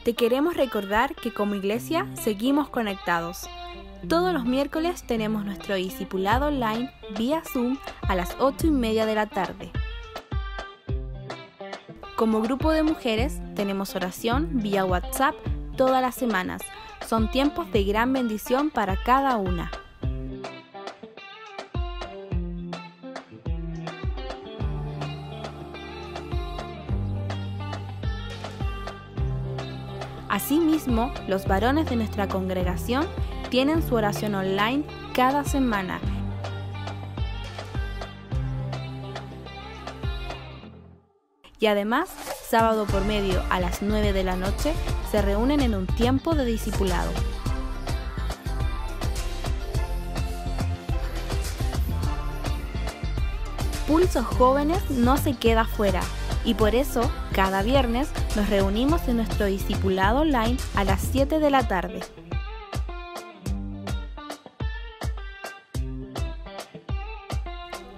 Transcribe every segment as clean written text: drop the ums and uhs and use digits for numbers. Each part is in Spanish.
Te queremos recordar que como iglesia seguimos conectados. Todos los miércoles tenemos nuestro discipulado online vía Zoom a las 8:30 de la tarde. Como grupo de mujeres tenemos oración vía WhatsApp todas las semanas. Son tiempos de gran bendición para cada una. Asimismo, los varones de nuestra congregación tienen su oración online cada semana. Y además, sábado por medio a las 9 de la noche, se reúnen en un tiempo de discipulado. Pulso Jóvenes no se queda fuera. Y por eso, cada viernes nos reunimos en nuestro discipulado online a las 7 de la tarde.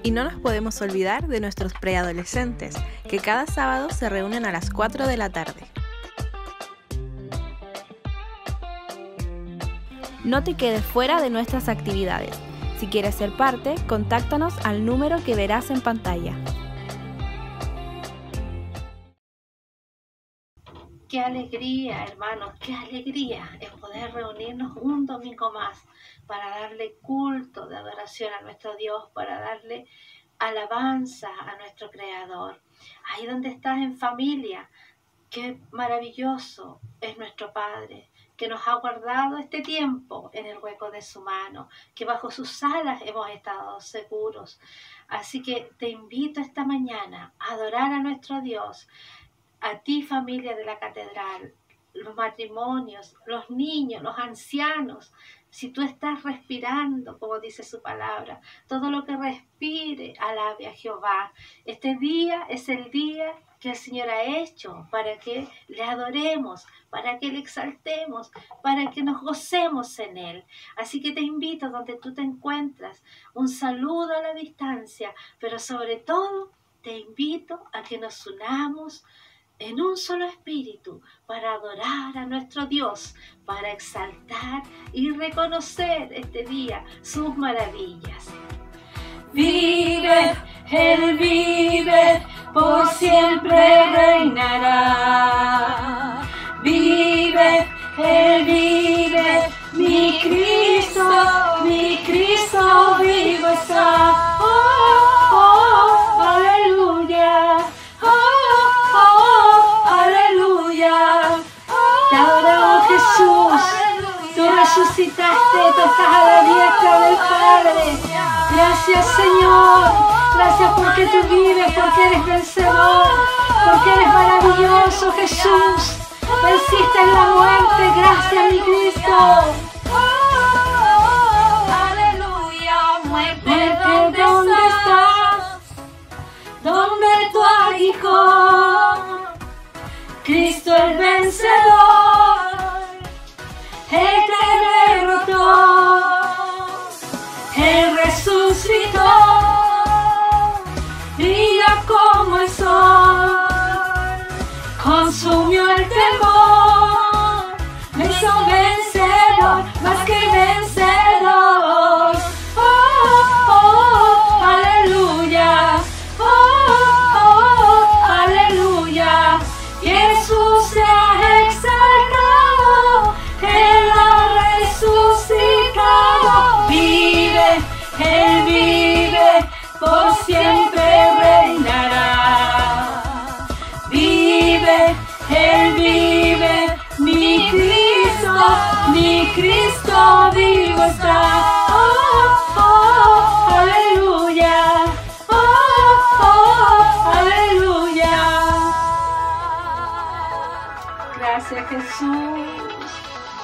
Y no nos podemos olvidar de nuestros preadolescentes, que cada sábado se reúnen a las 4 de la tarde. No te quedes fuera de nuestras actividades. Si quieres ser parte, contáctanos al número que verás en pantalla. Qué alegría, hermanos, qué alegría en poder reunirnos un domingo más para darle culto de adoración a nuestro Dios, para darle alabanza a nuestro Creador. Ahí donde estás en familia, qué maravilloso es nuestro Padre, que nos ha guardado este tiempo en el hueco de su mano, que bajo sus alas hemos estado seguros. Así que te invito esta mañana a adorar a nuestro Dios. A ti, familia de la catedral, los matrimonios, los niños, los ancianos, si tú estás respirando, como dice su palabra, todo lo que respire, alabe a Jehová. Este día es el día que el Señor ha hecho para que le adoremos, para que le exaltemos, para que nos gocemos en Él. Así que te invito donde tú te encuentras, un saludo a la distancia, pero sobre todo te invito a que nos unamos en un solo espíritu para adorar a nuestro Dios, para exaltar y reconocer este día sus maravillas. Vive, Él vive, por siempre reinará. Vive, Él vive, mi Cristo vivo está. Oh, oh, aleluya. Te adoramos, Jesús. Tú resucitaste, tú estás a la diestra del Padre. Gracias, Señor. Gracias porque tú vives, porque eres vencedor, porque eres maravilloso, Jesús. Venciste en la muerte. Gracias, mi Cristo. Aleluya. Muerte, ¿dónde estás? ¿Dónde tu aguijón? Cristo el vencedor, Él te derrotó, Él resucitó, brilla como el sol, consumió el temor, me hizo vencedor, más que vencedor. Oh, oh, aleluya, aleluya. Jesús se ha exaltado, Él ha resucitado. Vive, Él vive, por siempre reinará. Vive, Él vive, mi Cristo vivo está. Oh, oh, aleluya. Oh, oh, aleluya. Gracias, Jesús.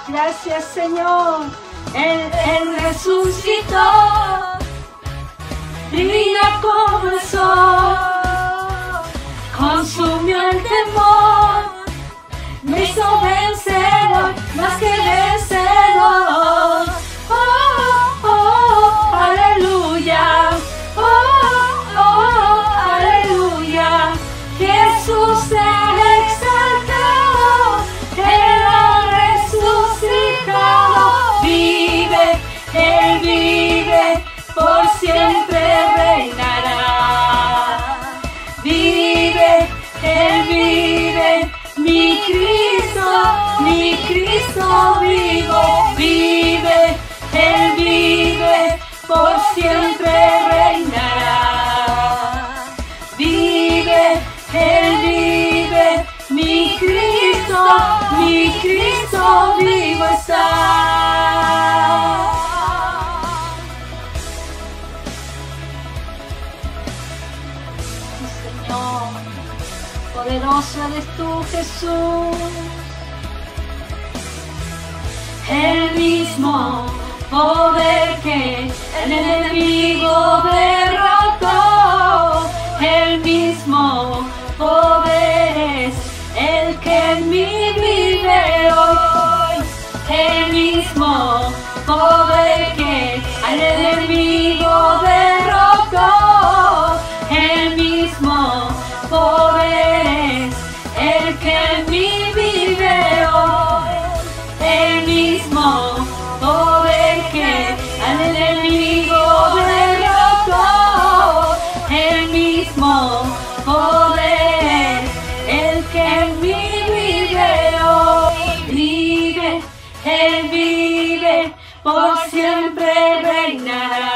Gracias, Señor. Él resucitó. Brilla como el sol. Consumió el temor. Me hizo vencedor, más que vencedor. Oh, oh, aleluya. Oh, oh, aleluya. Jesús se ha exaltado. Él eres tú, Jesús. El mismo poder que el enemigo derrotó, el mismo poder es el que en mí vive hoy, el mismo poder que al enemigo derrotó, el mismo poder es el que en mí vive hoy, el mismo poder que al enemigo derrotó, el mismo poder el que en mí vive hoy. Vive, Él vive, por siempre reinará.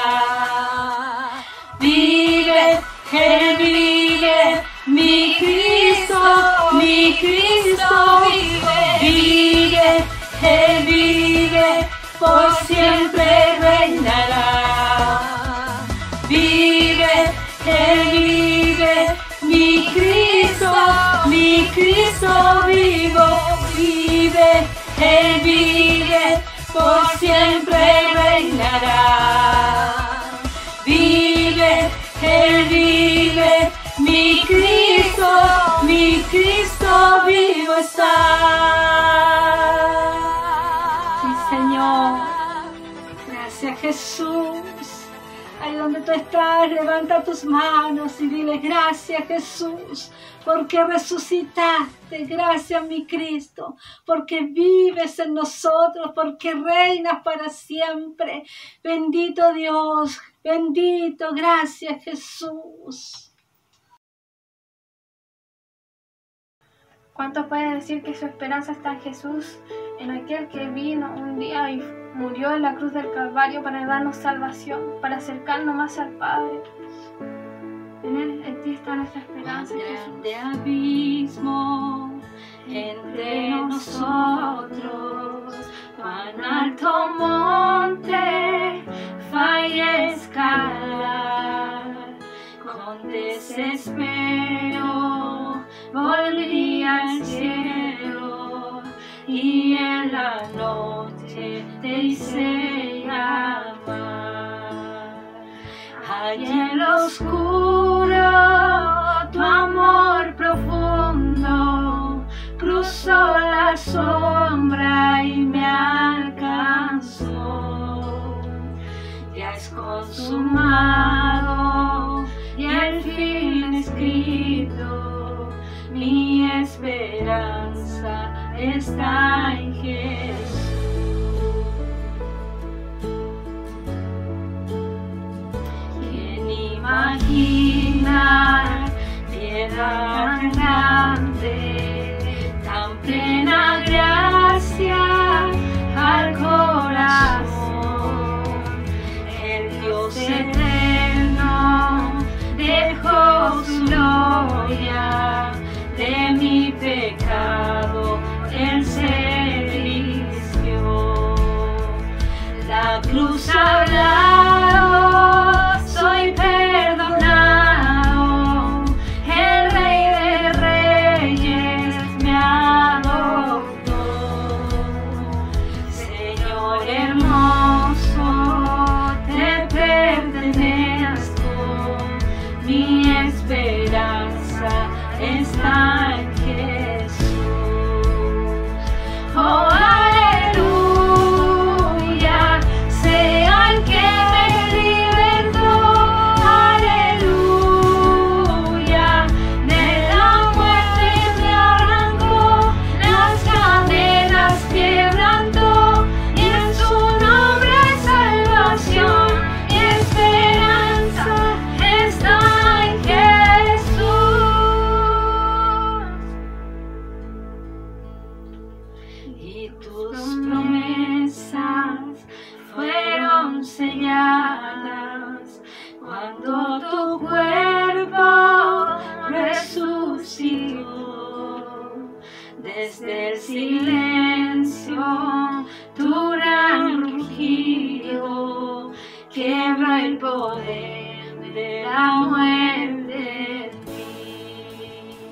Vive, Él vive, mi Cristo vive. Vive, Él vive, por siempre reinará. Vive, Él vive, mi Cristo vivo. Vive, Él vive, por siempre reinará. Vive, Él vive, mi Cristo vivo está. Sí, Señor. Gracias, Jesús. Ahí donde tú estás, levanta tus manos y dile: gracias, Jesús, porque resucitaste. Gracias, mi Cristo, porque vives en nosotros, porque reinas para siempre. Bendito Dios, bendito. Gracias, Jesús. ¿Cuánto puede decir que su esperanza está en Jesús, en aquel que vino un día y murió en la cruz del Calvario para darnos salvación, para acercarnos más al Padre? En Él, en ti está nuestra esperanza, Jesús. De abismo entre nosotros, cuán alto monte falla escalar, con desespero volví al cielo y en la noche te hice llamar. Allí en lo oscuro tu amor profundo cruzó la sombra y me alcanzó. Ya es consumado y el fin escrito, mi esperanza está en Jesús. ¿Quién imagina piedad tan grande, tan plena gracia al corazón? El Dios eterno dejó su gloria, de mi pecado Él se vistió. La cruz ha hablado, soy perdonado, el Rey de Reyes me adoptó. Señor hermoso, te pertenezco, mi esperanza está en Jesús. Oh, aleluya, sea el que me libertó. Aleluya, de la muerte me arrancó, las cadenas quebrantó, y en su nombre salvación y esperanza está en Jesús. Y tus promesas fueron selladas cuando tu cuerpo resucitó. Desde el silencio tu gran rugido quiebra el poder de la muerte en mí.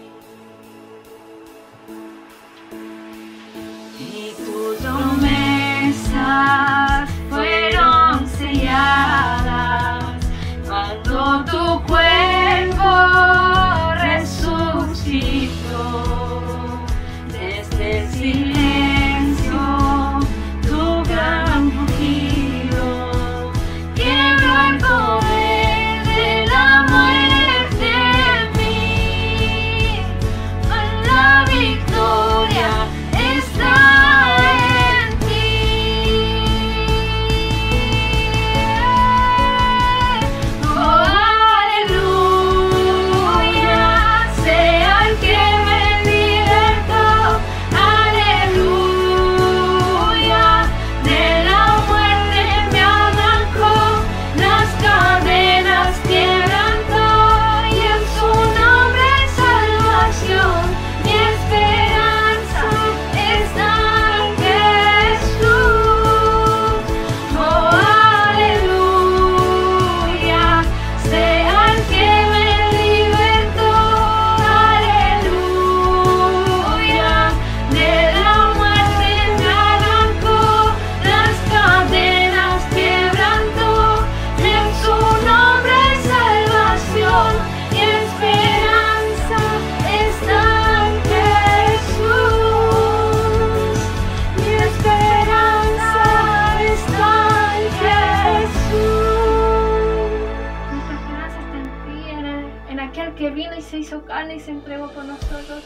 se hizo carne y se entregó por nosotros.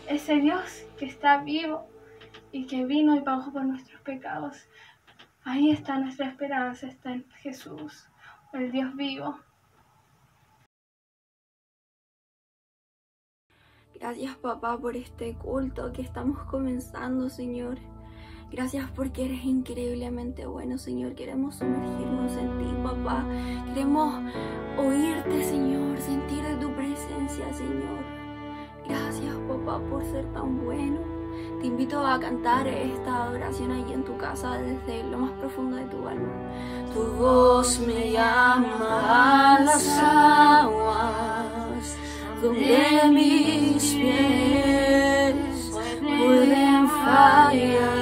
Ese Dios que está vivo y que vino y pagó por nuestros pecados. Ahí está nuestra esperanza, está en Jesús, el Dios vivo. Gracias, papá, por este culto que estamos comenzando, Señor. Gracias porque eres increíblemente bueno, Señor. Queremos sumergirnos en ti, papá. Queremos oírte, Señor, sentir de tu presencia, Señor. Gracias, papá, por ser tan bueno. Te invito a cantar esta adoración allí en tu casa desde lo más profundo de tu alma. Tu voz me llama a las aguas, donde mis pies pueden fallar.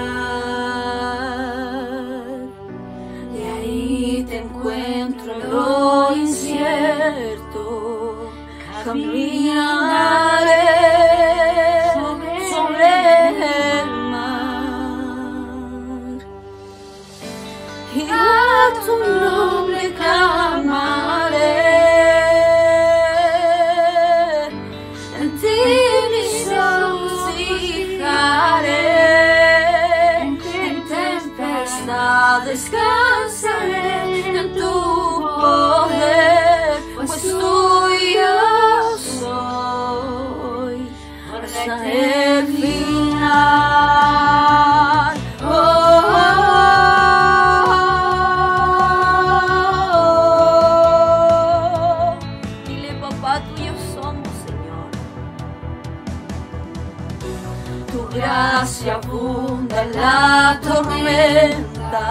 Y ahí te encuentro en lo incierto, caminaré sobre el mar. Y a tu nombre clamaré. Descansaré en tu poder, pues tuyo soy hasta el final. Oh, oh, oh. Dile, papá, tuyo somos, Señor. Tu gracia abunda en la tormenta.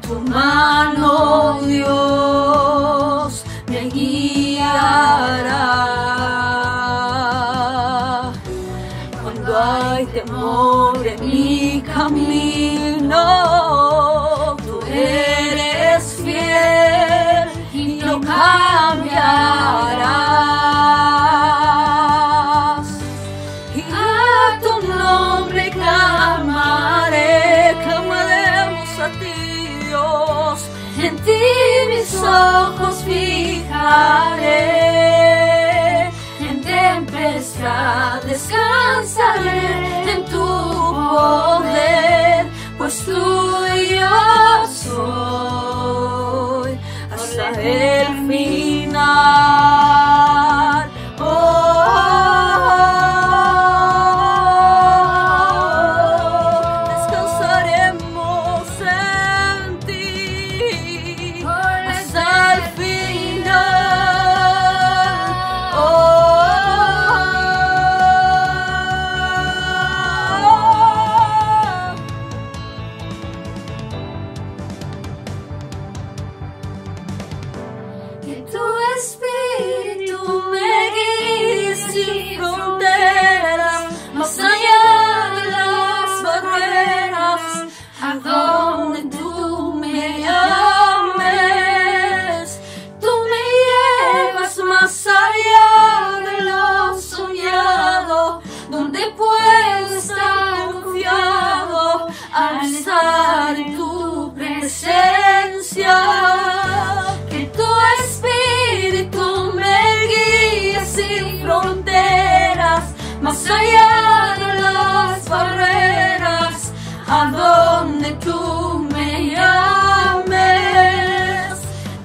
Tu mano, Dios, me guiará. Cuando hay temor en mi camino, tú eres fiel y no cambiarás. Y a tu nombre clamaré, clamaremos a ti, Dios. En ti mis ojos fijaré, en tempestad descansaré en tu poder, pues tuyo soy hasta el final. Oh, oh, oh. Descansaremos en ti hasta el final. Oh, oh, oh. Que tu espíritu me guíe sin fronteras, más allá de las barreras, a donde tú me llames. Tú me llevas más allá de lo soñado, donde puedo estar confiado al estar en tu presencia. Que tu espíritu me guíe sin fronteras, más allá de las barreras, a donde tú me llames.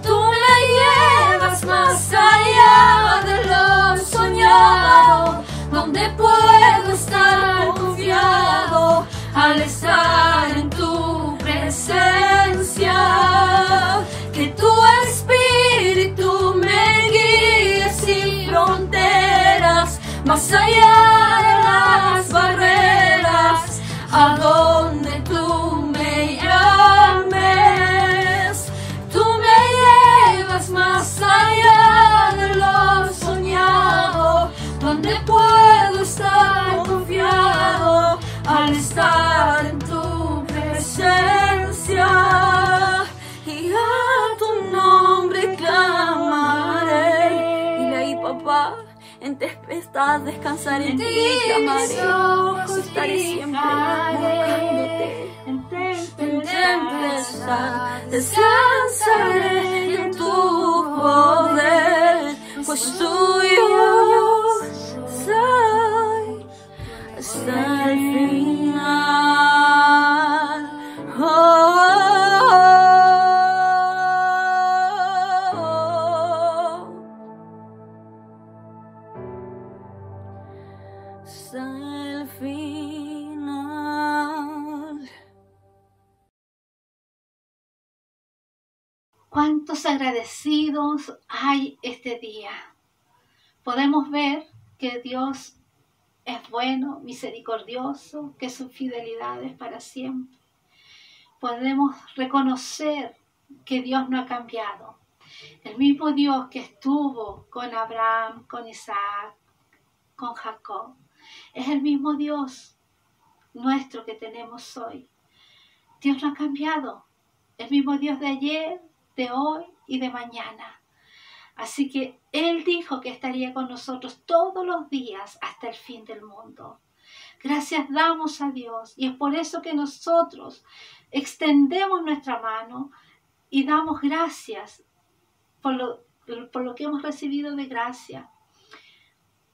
Tú me llevas más allá de lo soñado, donde puedo estar confiado al estar en tu presencia. Que tu espíritu me guíe sin fronteras, más allá de las barreras, a donde tú me llames. Tú me llevas más allá de lo soñado, donde puedo estar confiado al estar en tu presencia. Y a tu nombre clamaré. Dile ahí, papá, en tempestad descansaré en ti, clamaré. Estaré siempre buscándote. En tempestad descansaré en tu poder, pues tuyo ¿Cuántos agradecidos hay este día? Podemos ver que Dios es bueno, misericordioso, que su fidelidad es para siempre. Podemos reconocer que Dios no ha cambiado. El mismo Dios que estuvo con Abraham, con Isaac, con Jacob, es el mismo Dios nuestro que tenemos hoy. Dios no ha cambiado. El mismo Dios de ayer, de hoy y de mañana. Así que Él dijo que estaría con nosotros todos los días hasta el fin del mundo. Gracias damos a Dios y es por eso que nosotros extendemos nuestra mano y damos gracias por lo que hemos recibido de gracia.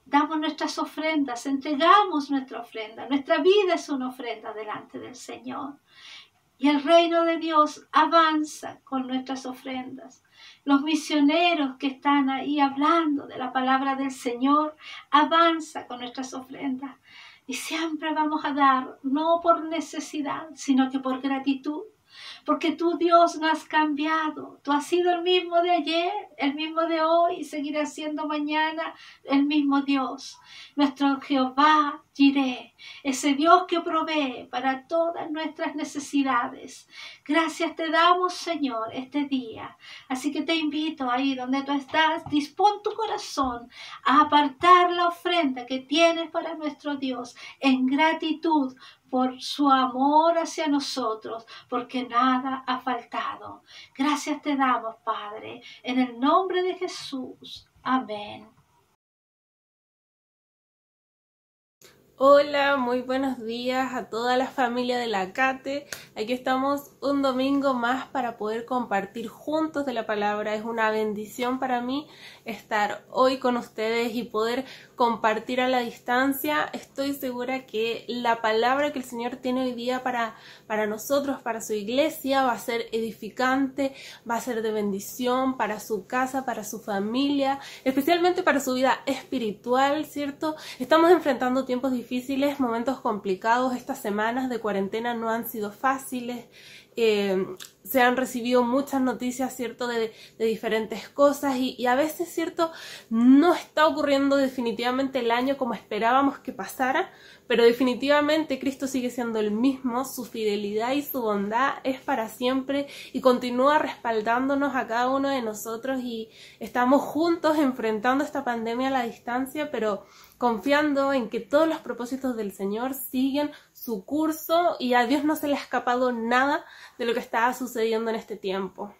Damos nuestras ofrendas, entregamos nuestra ofrenda. Nuestra vida es una ofrenda delante del Señor. Y el reino de Dios avanza con nuestras ofrendas. Los misioneros que están ahí hablando de la palabra del Señor avanza con nuestras ofrendas. Y siempre vamos a dar, no por necesidad, sino que por gratitud. Porque tú, Dios, no has cambiado. Tú has sido el mismo de ayer, el mismo de hoy y seguirás siendo mañana el mismo Dios. Nuestro Jehová Jireh, ese Dios que provee para todas nuestras necesidades. Gracias te damos, Señor, este día. Así que te invito ahí donde tú estás, dispón tu corazón a apartar la ofrenda que tienes para nuestro Dios en gratitud por su amor hacia nosotros, porque nada ha faltado. Gracias te damos, Padre, en el nombre de Jesús. Amén. Hola, muy buenos días a toda la familia de la Cate. Aquí estamos un domingo más para poder compartir juntos de la palabra. Es una bendición para mí estar hoy con ustedes y poder compartir a la distancia. Estoy segura que la palabra que el Señor tiene hoy día para nosotros, para su iglesia, va a ser edificante, va a ser de bendición para su casa, para su familia, especialmente para su vida espiritual, ¿cierto? Estamos enfrentando tiempos difíciles, momentos complicados. Estas semanas de cuarentena no han sido fáciles. Se han recibido muchas noticias, ¿cierto?, de diferentes cosas y a veces, ¿cierto?, no está ocurriendo definitivamente el año como esperábamos que pasara, pero definitivamente Cristo sigue siendo el mismo, su fidelidad y su bondad es para siempre y continúa respaldándonos a cada uno de nosotros y estamos juntos enfrentando esta pandemia a la distancia, pero confiando en que todos los propósitos del Señor siguen su curso y a Dios no se le ha escapado nada de lo que está sucediendo en este tiempo.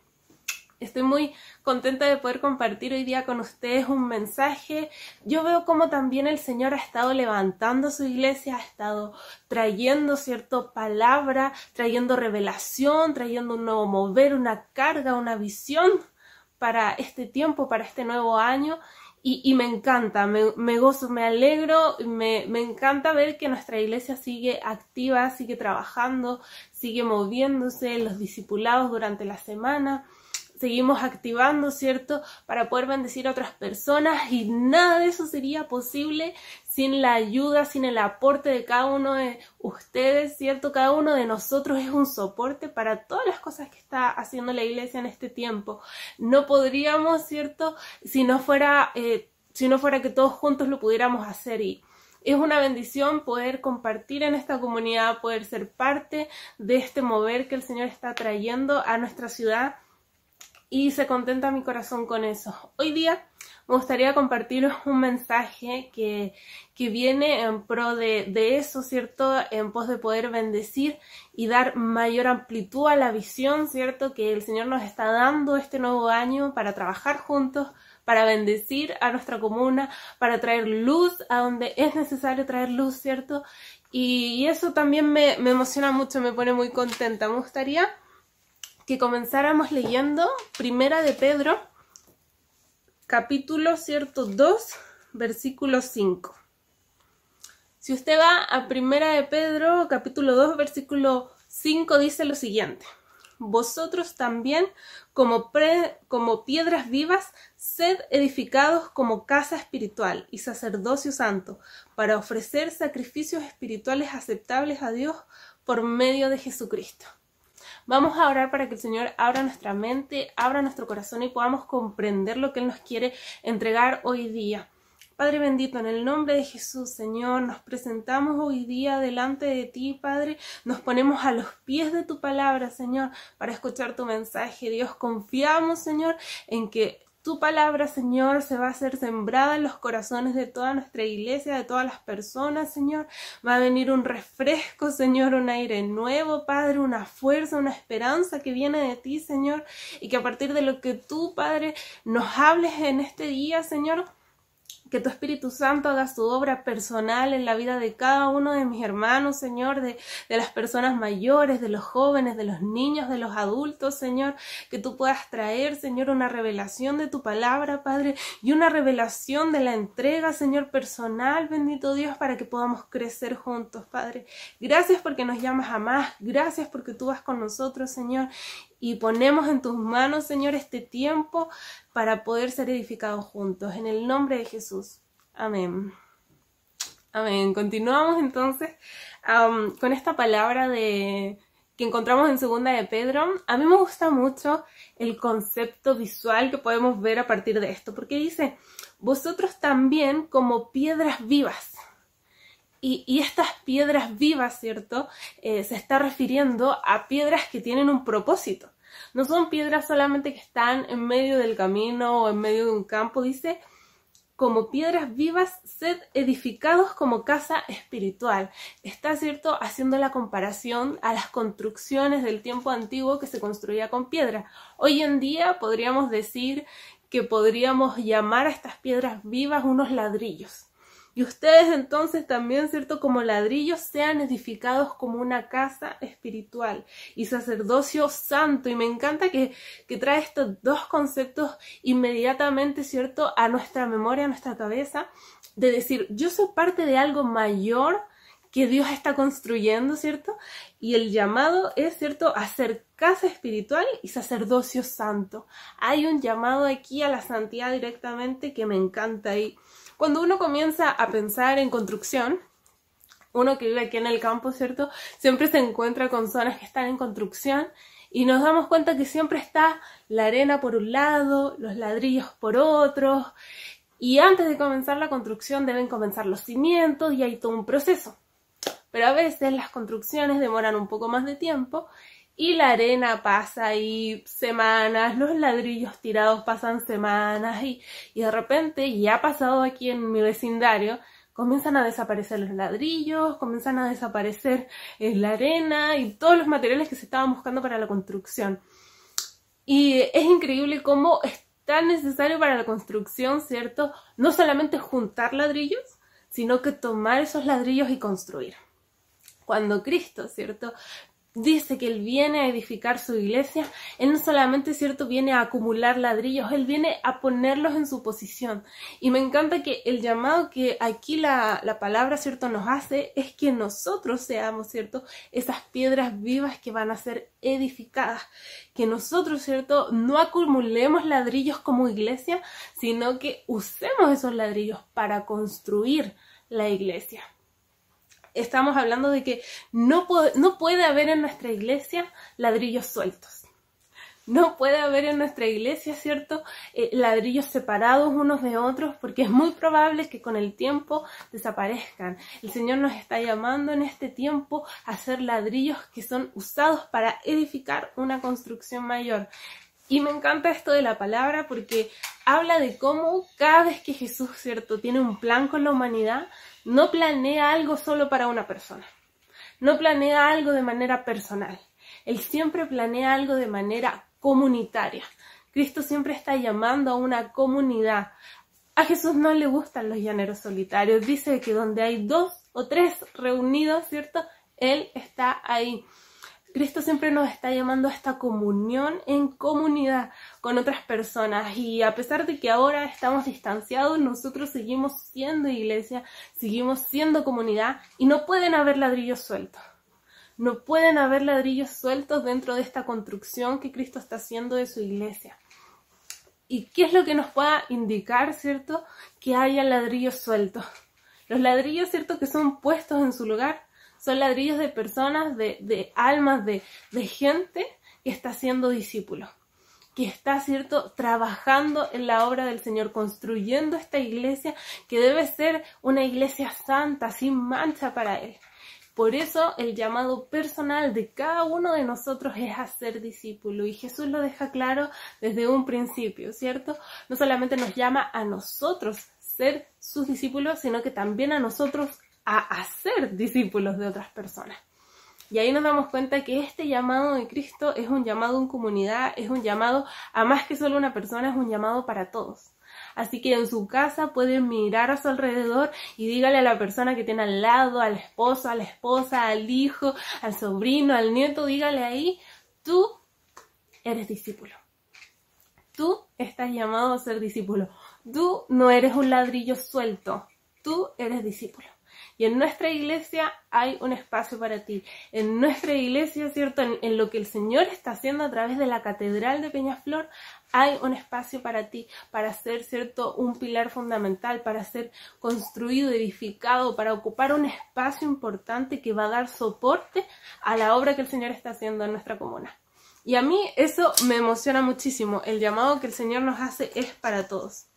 Estoy muy contenta de poder compartir hoy día con ustedes un mensaje. Yo veo cómo también el Señor ha estado levantando su iglesia, ha estado trayendo, ¿cierto?, palabra, trayendo revelación, trayendo un nuevo mover, una carga, una visión para este tiempo, para este nuevo año. Y me encanta, me gozo, me alegro, me encanta ver que nuestra iglesia sigue activa, sigue trabajando, sigue moviéndose, los discipulados durante la semana. Seguimos activando, ¿cierto?, para poder bendecir a otras personas y nada de eso sería posible sin la ayuda, sin el aporte de cada uno de ustedes, ¿cierto? Cada uno de nosotros es un soporte para todas las cosas que está haciendo la iglesia en este tiempo. No podríamos, ¿cierto?, si no fuera que todos juntos lo pudiéramos hacer y es una bendición poder compartir en esta comunidad, poder ser parte de este mover que el Señor está trayendo a nuestra ciudad. Y se contenta mi corazón con eso. Hoy día me gustaría compartir un mensaje que viene en pro de eso, ¿cierto? En pos de poder bendecir y dar mayor amplitud a la visión, ¿cierto?, que el Señor nos está dando este nuevo año para trabajar juntos, para bendecir a nuestra comuna, para traer luz a donde es necesario traer luz, ¿cierto? Y eso también me emociona mucho, me pone muy contenta. Me gustaría que comenzáramos leyendo Primera de Pedro, capítulo 2, versículo 5. Si usted va a Primera de Pedro, capítulo 2, versículo 5, dice lo siguiente: vosotros también, como piedras vivas, sed edificados como casa espiritual y sacerdocio santo, para ofrecer sacrificios espirituales aceptables a Dios por medio de Jesucristo. Vamos a orar para que el Señor abra nuestra mente, abra nuestro corazón y podamos comprender lo que Él nos quiere entregar hoy día. Padre bendito, en el nombre de Jesús, Señor, nos presentamos hoy día delante de ti, Padre. Nos ponemos a los pies de tu palabra, Señor, para escuchar tu mensaje. Dios, confiamos, Señor, en que tu palabra, Señor, se va a hacer sembrada en los corazones de toda nuestra iglesia, de todas las personas, Señor. Va a venir un refresco, Señor, un aire nuevo, Padre, una fuerza, una esperanza que viene de ti, Señor. Y que a partir de lo que tú, Padre, nos hables en este día, Señor, que tu Espíritu Santo haga su obra personal en la vida de cada uno de mis hermanos, Señor, de las personas mayores, de los jóvenes, de los niños, de los adultos, Señor, que tú puedas traer, Señor, una revelación de tu palabra, Padre, y una revelación de la entrega, Señor, personal, bendito Dios, para que podamos crecer juntos, Padre. Gracias porque nos llamas a más, gracias porque tú vas con nosotros, Señor, y ponemos en tus manos, Señor, este tiempo para poder ser edificados juntos. En el nombre de Jesús. Amén. Amén. Continuamos entonces con esta palabra que encontramos en 2 de Pedro. A mí me gusta mucho el concepto visual que podemos ver a partir de esto, porque dice, vosotros también como piedras vivas. Y estas piedras vivas, ¿cierto? Se está refiriendo a piedras que tienen un propósito. No son piedras solamente que están en medio del camino o en medio de un campo. Dice, como piedras vivas, sed edificados como casa espiritual. Está, ¿cierto?, haciendo la comparación a las construcciones del tiempo antiguo que se construía con piedra. Hoy en día podríamos decir que podríamos llamar a estas piedras vivas unos ladrillos. Y ustedes entonces también, ¿cierto?, como ladrillos sean edificados como una casa espiritual y sacerdocio santo. Y me encanta que trae estos dos conceptos inmediatamente, ¿cierto?, a nuestra memoria, a nuestra cabeza, de decir, yo soy parte de algo mayor que Dios está construyendo, ¿cierto? Y el llamado es, ¿cierto?, a ser casa espiritual y sacerdocio santo. Hay un llamado aquí a la santidad directamente que me encanta. Y cuando uno comienza a pensar en construcción, uno que vive aquí en el campo, ¿cierto?, siempre se encuentra con zonas que están en construcción y nos damos cuenta que siempre está la arena por un lado, los ladrillos por otro, y antes de comenzar la construcción deben comenzar los cimientos y hay todo un proceso. Pero a veces las construcciones demoran un poco más de tiempo y la arena pasa ahí semanas, los ladrillos tirados pasan semanas y de repente, y ha pasado aquí en mi vecindario, comienzan a desaparecer los ladrillos, comienzan a desaparecer la arena y todos los materiales que se estaban buscando para la construcción. Y es increíble cómo es tan necesario para la construcción, ¿cierto?, no solamente juntar ladrillos, sino que tomar esos ladrillos y construir. Cuando Cristo, ¿cierto?, dice que Él viene a edificar su iglesia, Él no solamente, ¿cierto?, viene a acumular ladrillos, Él viene a ponerlos en su posición. Y me encanta que el llamado que aquí la palabra, ¿cierto?, nos hace es que nosotros seamos, ¿cierto?, esas piedras vivas que van a ser edificadas. Que nosotros, ¿cierto?, no acumulemos ladrillos como iglesia, sino que usemos esos ladrillos para construir la iglesia. Estamos hablando de que no puede haber en nuestra iglesia ladrillos sueltos. No puede haber en nuestra iglesia, ¿cierto?, ladrillos separados unos de otros, porque es muy probable que con el tiempo desaparezcan. El Señor nos está llamando en este tiempo a hacer ladrillos que son usados para edificar una construcción mayor. Y me encanta esto de la palabra porque habla de cómo cada vez que Jesús, ¿cierto?, tiene un plan con la humanidad, no planea algo solo para una persona. No planea algo de manera personal. Él siempre planea algo de manera comunitaria. Cristo siempre está llamando a una comunidad. A Jesús no le gustan los llaneros solitarios. Dice que donde hay 2 o 3 reunidos, ¿cierto?, Él está ahí. Cristo siempre nos está llamando a esta comunión en comunidad con otras personas, y a pesar de que ahora estamos distanciados, nosotros seguimos siendo iglesia, seguimos siendo comunidad, y no pueden haber ladrillos sueltos. No pueden haber ladrillos sueltos dentro de esta construcción que Cristo está haciendo de su iglesia. ¿Y qué es lo que nos pueda indicar, cierto, que haya ladrillos sueltos? Los ladrillos, cierto, que son puestos en su lugar, son ladrillos de personas, de almas, de gente que está siendo discípulo, que está, ¿cierto?, trabajando en la obra del Señor, construyendo esta iglesia que debe ser una iglesia santa, sin mancha para Él. Por eso el llamado personal de cada uno de nosotros es a ser discípulo, y Jesús lo deja claro desde un principio, ¿cierto? No solamente nos llama a nosotros ser sus discípulos, sino que también a nosotros a hacer discípulos de otras personas. Y ahí nos damos cuenta que este llamado de Cristo es un llamado en comunidad, es un llamado a más que solo una persona, es un llamado para todos. Así que en su casa pueden mirar a su alrededor y dígale a la persona que tiene al lado, al esposo, a la esposa, al hijo, al sobrino, al nieto, dígale ahí, tú eres discípulo. Tú estás llamado a ser discípulo. Tú no eres un ladrillo suelto, tú eres discípulo. Y en nuestra iglesia hay un espacio para ti. En nuestra iglesia, ¿cierto? En lo que el Señor está haciendo a través de la Catedral de Peñaflor, hay un espacio para ti, para ser, ¿cierto?, un pilar fundamental, para ser construido, edificado, para ocupar un espacio importante que va a dar soporte a la obra que el Señor está haciendo en nuestra comuna. Y a mí eso me emociona muchísimo. El llamado que el Señor nos hace es para todos.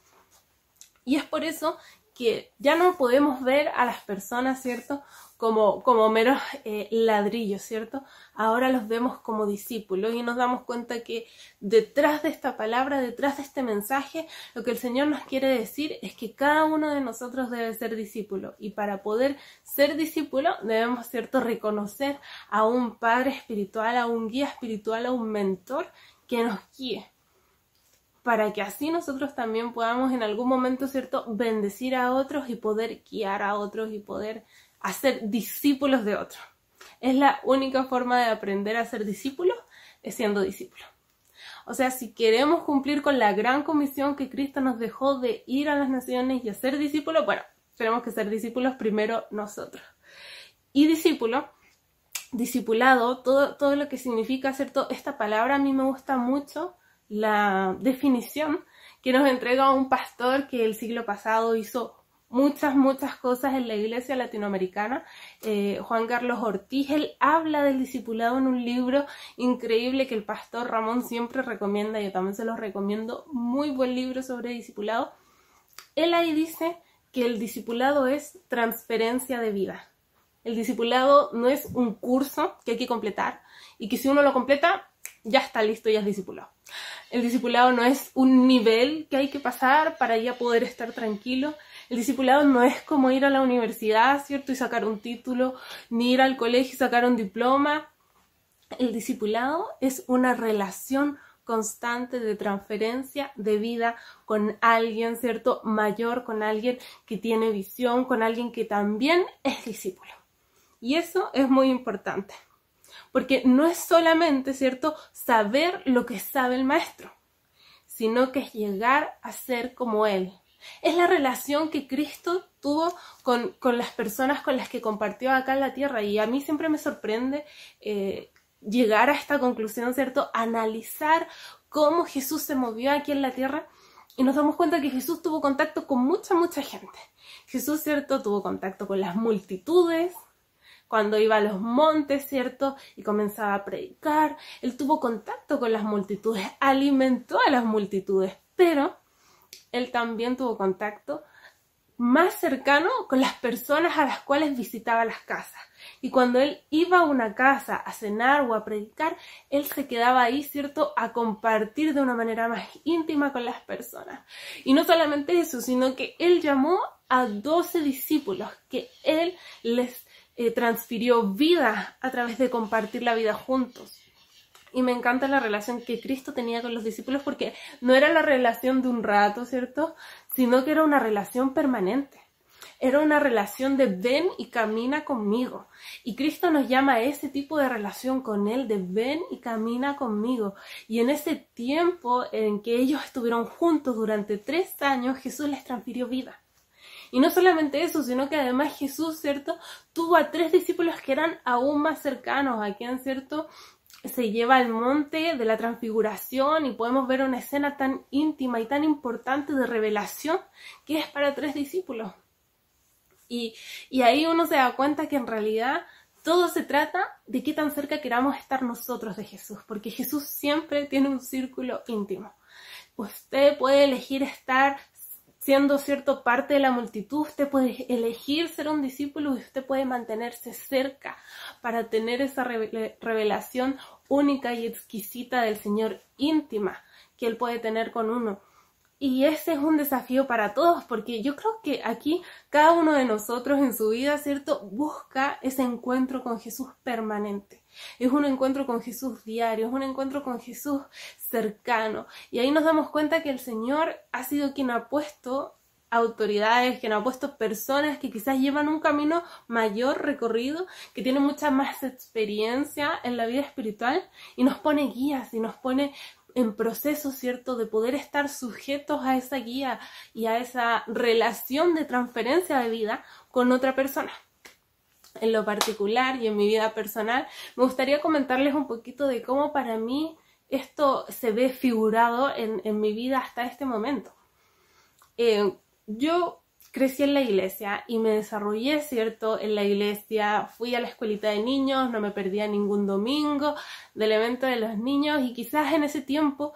Y es por eso que ya no podemos ver a las personas, ¿cierto?, como meros ladrillos, ¿cierto? Ahora los vemos como discípulos y nos damos cuenta que detrás de esta palabra, detrás de este mensaje, lo que el Señor nos quiere decir es que cada uno de nosotros debe ser discípulo. Y para poder ser discípulo debemos, ¿cierto?, reconocer a un padre espiritual, a un guía espiritual, a un mentor que nos guíe, para que así nosotros también podamos en algún momento, ¿cierto?, bendecir a otros y poder guiar a otros y poder hacer discípulos de otros. Es la única forma de aprender a ser discípulos, es siendo discípulos. O sea, si queremos cumplir con la gran comisión que Cristo nos dejó de ir a las naciones y hacer discípulos, bueno, tenemos que ser discípulos primero nosotros. Y discipulado, todo lo que significa, ¿cierto? Esta palabra a mí me gusta mucho, la definición que nos entrega un pastor que el siglo pasado hizo muchas cosas en la iglesia latinoamericana, Juan Carlos Ortiz. Él habla del discipulado en un libro increíble que el pastor Ramón siempre recomienda, yo también se los recomiendo, muy buen libro sobre discipulado. Él ahí dice que el discipulado es transferencia de vida. El discipulado no es un curso que hay que completar y que si uno lo completa, ya está listo, ya es discipulado. El discipulado no es un nivel que hay que pasar para ya poder estar tranquilo. El discipulado no es como ir a la universidad, ¿cierto?, y sacar un título, ni ir al colegio y sacar un diploma. El discipulado es una relación constante de transferencia de vida con alguien, ¿cierto?, mayor, con alguien que tiene visión, con alguien que también es discípulo. Y eso es muy importante, porque no es solamente, ¿cierto?, saber lo que sabe el maestro, sino que es llegar a ser como él. Es la relación que Cristo tuvo con las personas con las que compartió acá en la tierra, y a mí siempre me sorprende llegar a esta conclusión, ¿cierto?, analizar cómo Jesús se movió aquí en la tierra y nos damos cuenta que Jesús tuvo contacto con mucha gente. Jesús, ¿cierto?, tuvo contacto con las multitudes. Cuando iba a los montes, ¿cierto?, y comenzaba a predicar, él tuvo contacto con las multitudes, alimentó a las multitudes, pero él también tuvo contacto más cercano con las personas a las cuales visitaba las casas. Y cuando él iba a una casa a cenar o a predicar, él se quedaba ahí, ¿cierto?, a compartir de una manera más íntima con las personas. Y no solamente eso, sino que él llamó a 12 discípulos, que él les transfirió vida a través de compartir la vida juntos. Y me encanta la relación que Cristo tenía con los discípulos, porque no era la relación de un rato, ¿cierto?, sino que era una relación permanente. Era una relación de ven y camina conmigo. Y Cristo nos llama a ese tipo de relación con Él, de ven y camina conmigo. Y en ese tiempo en que ellos estuvieron juntos durante 3 años, Jesús les transfirió vida. Y no solamente eso, sino que además Jesús, ¿cierto?, tuvo a 3 discípulos que eran aún más cercanos, a quien, ¿cierto?, se lleva al monte de la transfiguración y podemos ver una escena tan íntima y tan importante de revelación que es para 3 discípulos. Y ahí uno se da cuenta que en realidad todo se trata de qué tan cerca queramos estar nosotros de Jesús, porque Jesús siempre tiene un círculo íntimo. Usted puede elegir estar siendo cierto parte de la multitud, usted puede elegir ser un discípulo y usted puede mantenerse cerca para tener esa revelación única y exquisita del Señor, íntima, que Él puede tener con uno. Y ese es un desafío para todos, porque yo creo que aquí cada uno de nosotros en su vida, ¿cierto?, busca ese encuentro con Jesús permanente. Es un encuentro con Jesús diario, es un encuentro con Jesús cercano. Y ahí nos damos cuenta que el Señor ha sido quien ha puesto autoridades, quien ha puesto personas que quizás llevan un camino mayor recorrido, que tienen mucha más experiencia en la vida espiritual, y nos pone guías y nos pone en proceso, ¿cierto?, de poder estar sujetos a esa guía y a esa relación de transferencia de vida con otra persona. En lo particular y en mi vida personal, me gustaría comentarles un poquito de cómo para mí esto se ve figurado en mi vida hasta este momento. Yo crecí en la iglesia y me desarrollé, ¿cierto?, en la iglesia. Fui a la escuelita de niños, no me perdía ningún domingo del evento de los niños, y quizás en ese tiempo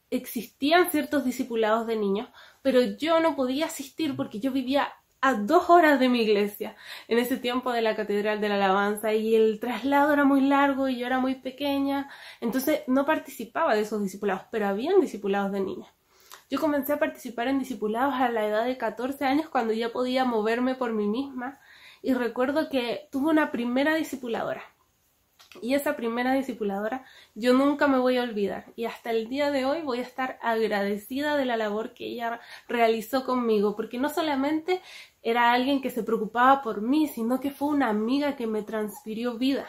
existían ciertos discipulados de niños, pero yo no podía asistir porque yo vivía a 2 horas de mi iglesia en ese tiempo de la Catedral de la Alabanza, y el traslado era muy largo y yo era muy pequeña, entonces no participaba de esos discipulados, pero habían discipulados de niños. Yo comencé a participar en discipulados a la edad de 14 años, cuando ya podía moverme por mí misma, y recuerdo que tuve una primera discipuladora. Y esa primera discipuladora yo nunca me voy a olvidar, y hasta el día de hoy voy a estar agradecida de la labor que ella realizó conmigo, porque no solamente era alguien que se preocupaba por mí, sino que fue una amiga que me transfirió vida.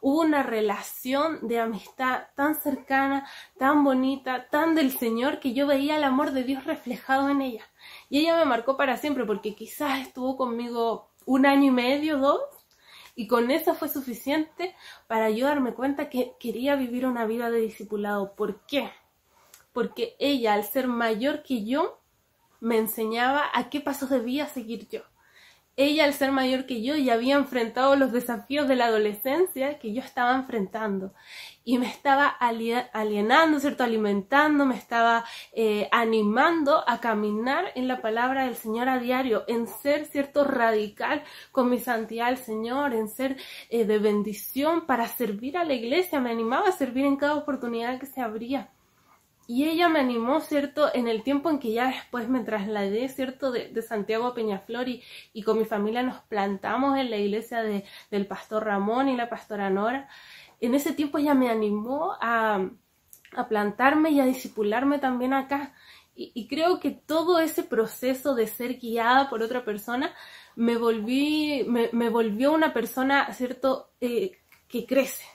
Hubo una relación de amistad tan cercana, tan bonita, tan del Señor, que yo veía el amor de Dios reflejado en ella. Y ella me marcó para siempre, porque quizás estuvo conmigo 1 año y medio, 2, y con eso fue suficiente para yo darme cuenta que quería vivir una vida de discipulado. ¿Por qué? Porque ella, al ser mayor que yo, me enseñaba a qué pasos debía seguir yo. Ella, al ser mayor que yo, ya había enfrentado los desafíos de la adolescencia que yo estaba enfrentando, y me estaba alienando, ¿cierto?, alimentando, me estaba animando a caminar en la palabra del Señor a diario, en ser, ¿cierto?, radical con mi santidad al Señor, en ser de bendición para servir a la iglesia. Me animaba a servir en cada oportunidad que se abría. Y ella me animó, ¿cierto?, en el tiempo en que ya después me trasladé, ¿cierto?, de Santiago a Peñaflor, y con mi familia nos plantamos en la iglesia del pastor Ramón y la pastora Nora. En ese tiempo ella me animó a plantarme y a discipularme también acá. Y creo que todo ese proceso de ser guiada por otra persona me volvió una persona, ¿cierto?, que crece.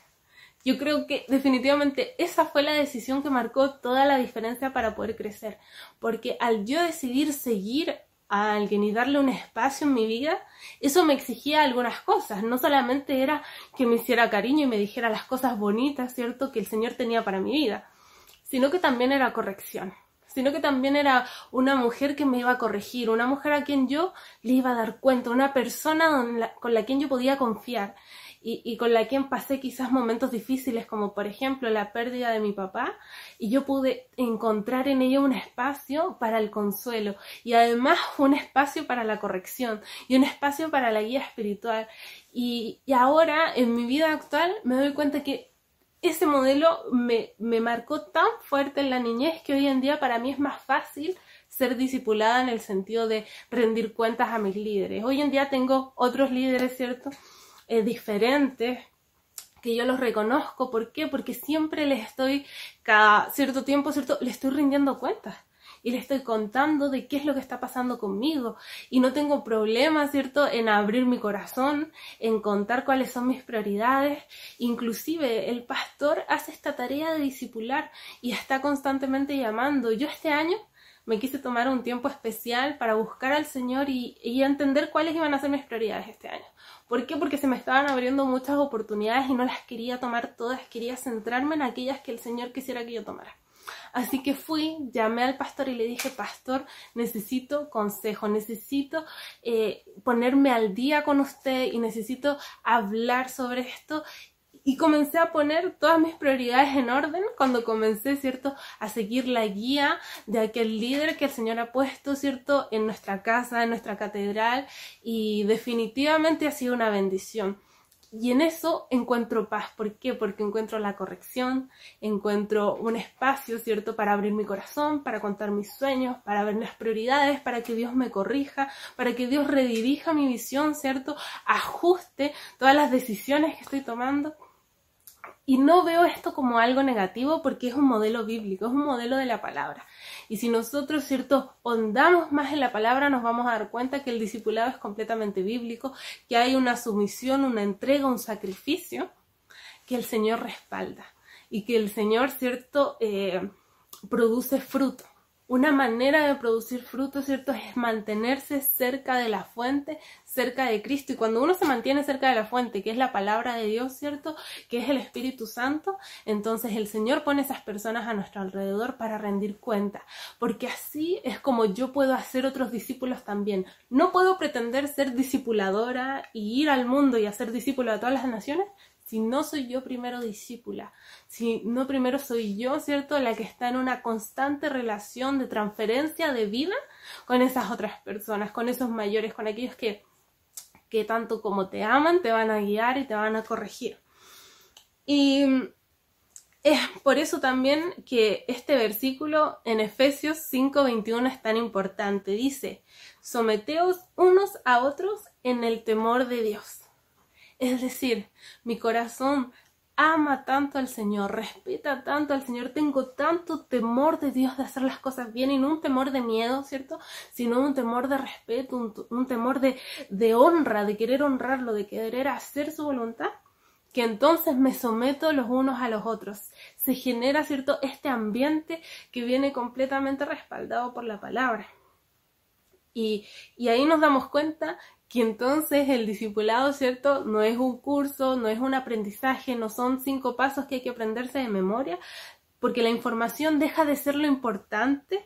Yo creo que definitivamente esa fue la decisión que marcó toda la diferencia para poder crecer. Porque al yo decidir seguir a alguien y darle un espacio en mi vida, eso me exigía algunas cosas. No solamente era que me hiciera cariño y me dijera las cosas bonitas, ¿cierto?, que el Señor tenía para mi vida, sino que también era corrección. Sino que también era una mujer que me iba a corregir, una mujer a quien yo le iba a dar cuenta, una persona con la quien yo podía confiar. Y con la quien pasé quizás momentos difíciles, como por ejemplo la pérdida de mi papá, y yo pude encontrar en ella un espacio para el consuelo, y además un espacio para la corrección, y un espacio para la guía espiritual. Y ahora, en mi vida actual, me doy cuenta que ese modelo me marcó tan fuerte en la niñez, que hoy en día para mí es más fácil ser discipulada en el sentido de rendir cuentas a mis líderes. Hoy en día tengo otros líderes, ¿cierto?, diferentes, que yo los reconozco. ¿Por qué? Porque siempre les estoy, cada cierto tiempo, ¿cierto?, les estoy rindiendo cuentas y les estoy contando de qué es lo que está pasando conmigo, y no tengo problema, ¿cierto?, en abrir mi corazón, en contar cuáles son mis prioridades. Inclusive el pastor hace esta tarea de discipular y está constantemente llamando. Yo este año me quise tomar un tiempo especial para buscar al Señor y entender cuáles iban a ser mis prioridades este año. ¿Por qué? Porque se me estaban abriendo muchas oportunidades y no las quería tomar todas, quería centrarme en aquellas que el Señor quisiera que yo tomara. Así que llamé al pastor y le dije, pastor, necesito consejo, necesito ponerme al día con usted y necesito hablar sobre esto. Y comencé a poner todas mis prioridades en orden cuando comencé, ¿cierto?, a seguir la guía de aquel líder que el Señor ha puesto, ¿cierto?, en nuestra casa, en nuestra catedral, y definitivamente ha sido una bendición. Y en eso encuentro paz. ¿Por qué? Porque encuentro la corrección, encuentro un espacio, ¿cierto?, para abrir mi corazón, para contar mis sueños, para ver las prioridades, para que Dios me corrija, para que Dios redirija mi visión, ¿cierto?, ajuste todas las decisiones que estoy tomando. Y no veo esto como algo negativo porque es un modelo bíblico, es un modelo de la palabra. Y si nosotros, ¿cierto?, hondamos más en la palabra, nos vamos a dar cuenta que el discipulado es completamente bíblico, que hay una sumisión, una entrega, un sacrificio que el Señor respalda y que el Señor, ¿cierto?, produce fruto. Una manera de producir fruto, ¿cierto?, es mantenerse cerca de la fuente, cerca de Cristo. Y cuando uno se mantiene cerca de la fuente, que es la palabra de Dios, ¿cierto?, que es el Espíritu Santo, entonces el Señor pone esas personas a nuestro alrededor para rendir cuenta. Porque así es como yo puedo hacer otros discípulos también. No puedo pretender ser discipuladora y ir al mundo y hacer discípulos a todas las naciones, si no soy yo primero discípula, si no primero soy yo, ¿cierto?, la que está en una constante relación de transferencia de vida con esas otras personas, con esos mayores, con aquellos que tanto como te aman, te van a guiar y te van a corregir. Y es por eso también que este versículo en Efesios 5:21 es tan importante. Dice, someteos unos a otros en el temor de Dios. Es decir, mi corazón ama tanto al Señor, respeta tanto al Señor, tengo tanto temor de Dios de hacer las cosas bien, y no un temor de miedo, ¿cierto?, sino un temor de respeto, un temor de honra, de querer honrarlo, de querer hacer su voluntad, que entonces me someto los unos a los otros. Se genera, ¿cierto?, este ambiente que viene completamente respaldado por la palabra. Y ahí nos damos cuenta que entonces el discipulado, ¿cierto?, no es un curso, no es un aprendizaje, no son 5 pasos que hay que aprenderse de memoria, porque la información deja de ser lo importante,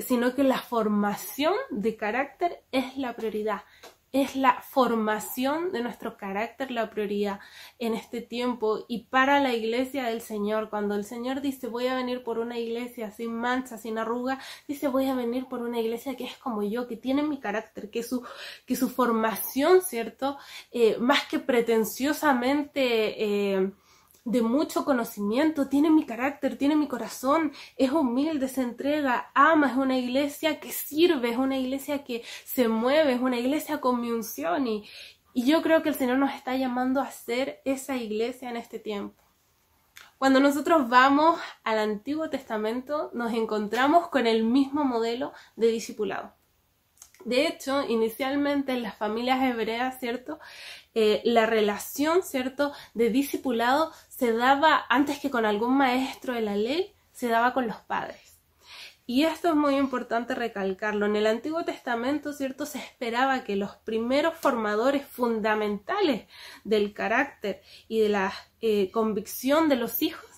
sino que la formación de carácter es la prioridad. Es la formación de nuestro carácter la prioridad en este tiempo y para la iglesia del Señor. Cuando el Señor dice voy a venir por una iglesia sin mancha, sin arruga, dice voy a venir por una iglesia que es como yo, que tiene mi carácter, que su formación, ¿cierto?, más que pretenciosamente de mucho conocimiento, tiene mi carácter, tiene mi corazón, es humilde, se entrega, ama, es una iglesia que sirve, es una iglesia que se mueve, es una iglesia con mi unción, y yo creo que el Señor nos está llamando a ser esa iglesia en este tiempo. Cuando nosotros vamos al Antiguo Testamento nos encontramos con el mismo modelo de discipulado. De hecho, inicialmente en las familias hebreas, ¿cierto?, la relación, ¿cierto?, de discipulado se daba, antes que con algún maestro de la ley, se daba con los padres. Y esto es muy importante recalcarlo. En el Antiguo Testamento, ¿cierto?, se esperaba que los primeros formadores fundamentales del carácter y de la convicción de los hijos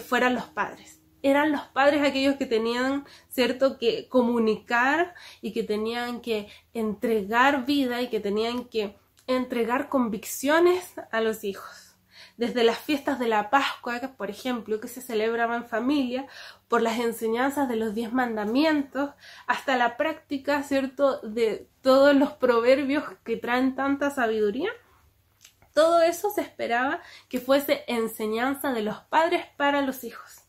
fueran los padres. Eran los padres aquellos que tenían, ¿cierto?, que comunicar y que tenían que entregar vida y que tenían que entregar convicciones a los hijos. Desde las fiestas de la Pascua, por ejemplo, que se celebraba en familia, por las enseñanzas de los 10 mandamientos, hasta la práctica, ¿cierto?, de todos los proverbios que traen tanta sabiduría. Todo eso se esperaba que fuese enseñanza de los padres para los hijos.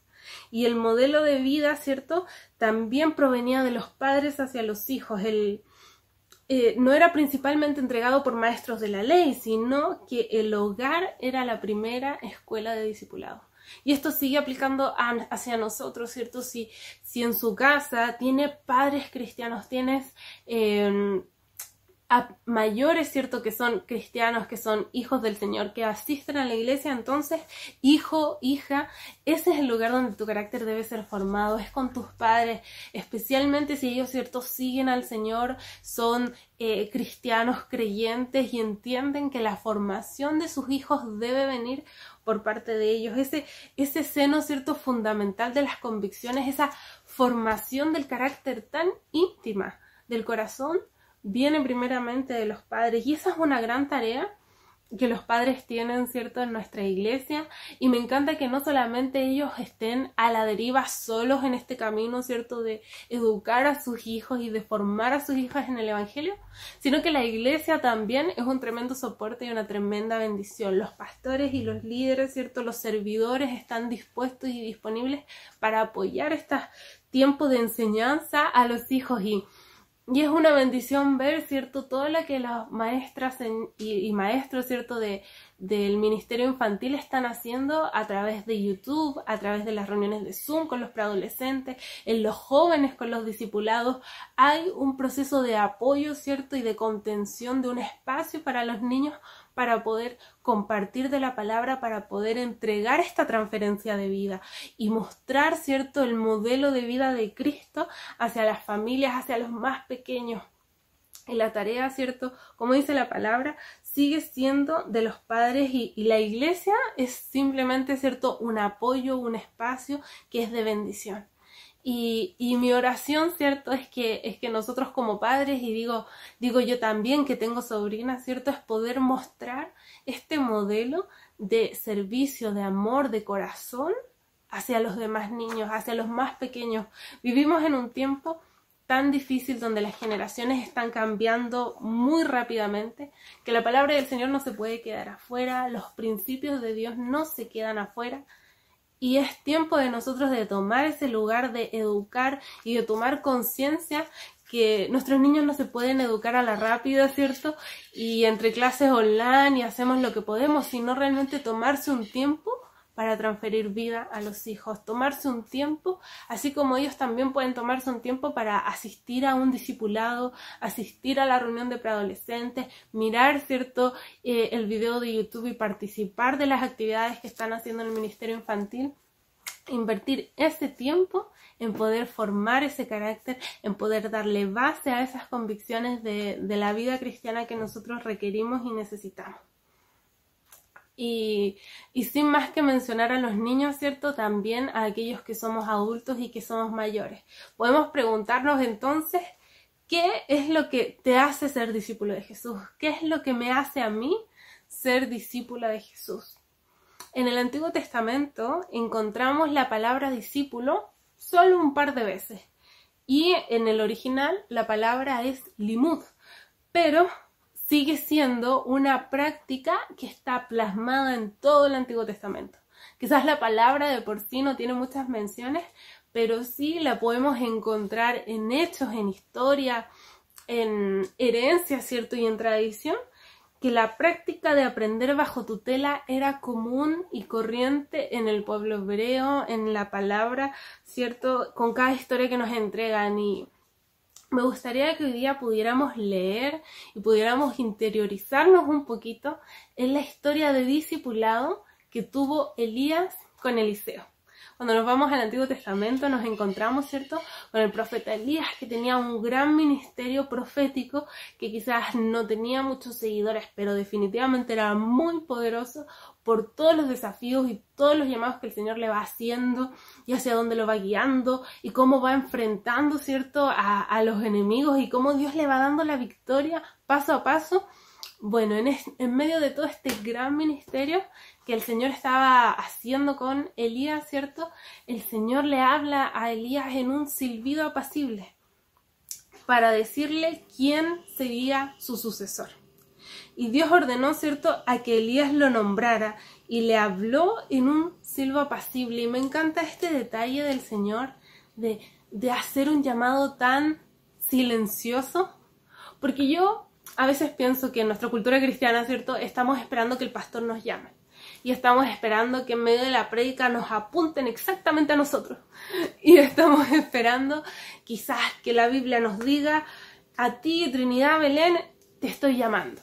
Y el modelo de vida, ¿cierto?, también provenía de los padres hacia los hijos. No era principalmente entregado por maestros de la ley, sino que el hogar era la primera escuela de discipulado. Y esto sigue aplicando hacia nosotros, ¿cierto? Si en su casa tiene padres cristianos, tienes a mayores, ¿cierto?, que son cristianos, que son hijos del Señor, que asisten a la iglesia. Entonces, hijo, hija, ese es el lugar donde tu carácter debe ser formado, es con tus padres, especialmente si ellos, ¿cierto?, siguen al Señor, son cristianos creyentes y entienden que la formación de sus hijos debe venir por parte de ellos, ese seno, ¿cierto?, fundamental de las convicciones, esa formación del carácter tan íntima del corazón, viene primeramente de los padres, y esa es una gran tarea que los padres tienen, ¿cierto?, en nuestra iglesia. Y me encanta que no solamente ellos estén a la deriva solos en este camino, ¿cierto?, de educar a sus hijos y de formar a sus hijas en el Evangelio, sino que la iglesia también es un tremendo soporte y una tremenda bendición. Los pastores y los líderes, ¿cierto?, los servidores están dispuestos y disponibles para apoyar estos tiempos de enseñanza a los hijos, y es una bendición ver, ¿cierto?, todo lo que las maestras y maestros, ¿cierto?, del ministerio infantil están haciendo a través de YouTube, a través de las reuniones de Zoom con los preadolescentes, en los jóvenes con los discipulados. Hay un proceso de apoyo, ¿cierto?, y de contención, de un espacio para los niños para poder compartir de la palabra, para poder entregar esta transferencia de vida y mostrar, ¿cierto?, el modelo de vida de Cristo hacia las familias, hacia los más pequeños. Y la tarea, ¿cierto?, como dice la palabra, sigue siendo de los padres, y la iglesia es simplemente, ¿cierto?, un apoyo, un espacio que es de bendición. Y mi oración, ¿cierto?, es que nosotros como padres, y digo yo también que tengo sobrinas, ¿cierto?, es poder mostrar este modelo de servicio, de amor, de corazón hacia los demás niños, hacia los más pequeños. Vivimos en un tiempo tan difícil donde las generaciones están cambiando muy rápidamente, que la palabra del Señor no se puede quedar afuera, los principios de Dios no se quedan afuera. Y es tiempo de nosotros de tomar ese lugar, de educar y de tomar conciencia que nuestros niños no se pueden educar a la rápida, ¿cierto? Y entre clases online y hacemos lo que podemos, sino realmente tomarse un tiempo para transferir vida a los hijos, tomarse un tiempo, así como ellos también pueden tomarse un tiempo para asistir a un discipulado, asistir a la reunión de preadolescentes, mirar, ¿cierto?, el video de YouTube y participar de las actividades que están haciendo en el ministerio infantil. Invertir ese tiempo en poder formar ese carácter, en poder darle base a esas convicciones de la vida cristiana que nosotros requerimos y necesitamos. Y sin más que mencionar a los niños, ¿cierto?, también a aquellos que somos adultos y que somos mayores. Podemos preguntarnos entonces, ¿qué es lo que te hace ser discípulo de Jesús? ¿Qué es lo que me hace a mí ser discípula de Jesús? En el Antiguo Testamento encontramos la palabra discípulo solo un par de veces. Y en el original la palabra es limud, pero sigue siendo una práctica que está plasmada en todo el Antiguo Testamento. Quizás la palabra de por sí no tiene muchas menciones, pero sí la podemos encontrar en hechos, en historia, en herencia, ¿cierto?, y en tradición, que la práctica de aprender bajo tutela era común y corriente en el pueblo hebreo, en la palabra, ¿cierto?, con cada historia que nos entregan. Y me gustaría que hoy día pudiéramos leer y pudiéramos interiorizarnos un poquito en la historia de discipulado que tuvo Elías con Eliseo. Cuando nos vamos al Antiguo Testamento nos encontramos, ¿cierto?, con el profeta Elías, que tenía un gran ministerio profético, que quizás no tenía muchos seguidores, pero definitivamente era muy poderoso por todos los desafíos y todos los llamados que el Señor le va haciendo y hacia dónde lo va guiando y cómo va enfrentando, ¿cierto?, a los enemigos y cómo Dios le va dando la victoria paso a paso. Bueno, en medio de todo este gran ministerio que el Señor estaba haciendo con Elías, ¿cierto?, el Señor le habla a Elías en un silbido apacible para decirle quién sería su sucesor. Y Dios ordenó, ¿cierto?, a que Elías lo nombrara y le habló en un silbo apacible. Y me encanta este detalle del Señor de hacer un llamado tan silencioso, porque yo a veces pienso que en nuestra cultura cristiana, ¿cierto?, estamos esperando que el pastor nos llame. Y estamos esperando que en medio de la prédica nos apunten exactamente a nosotros. Y estamos esperando quizás que la Biblia nos diga, a ti, Trinidad Belén, te estoy llamando.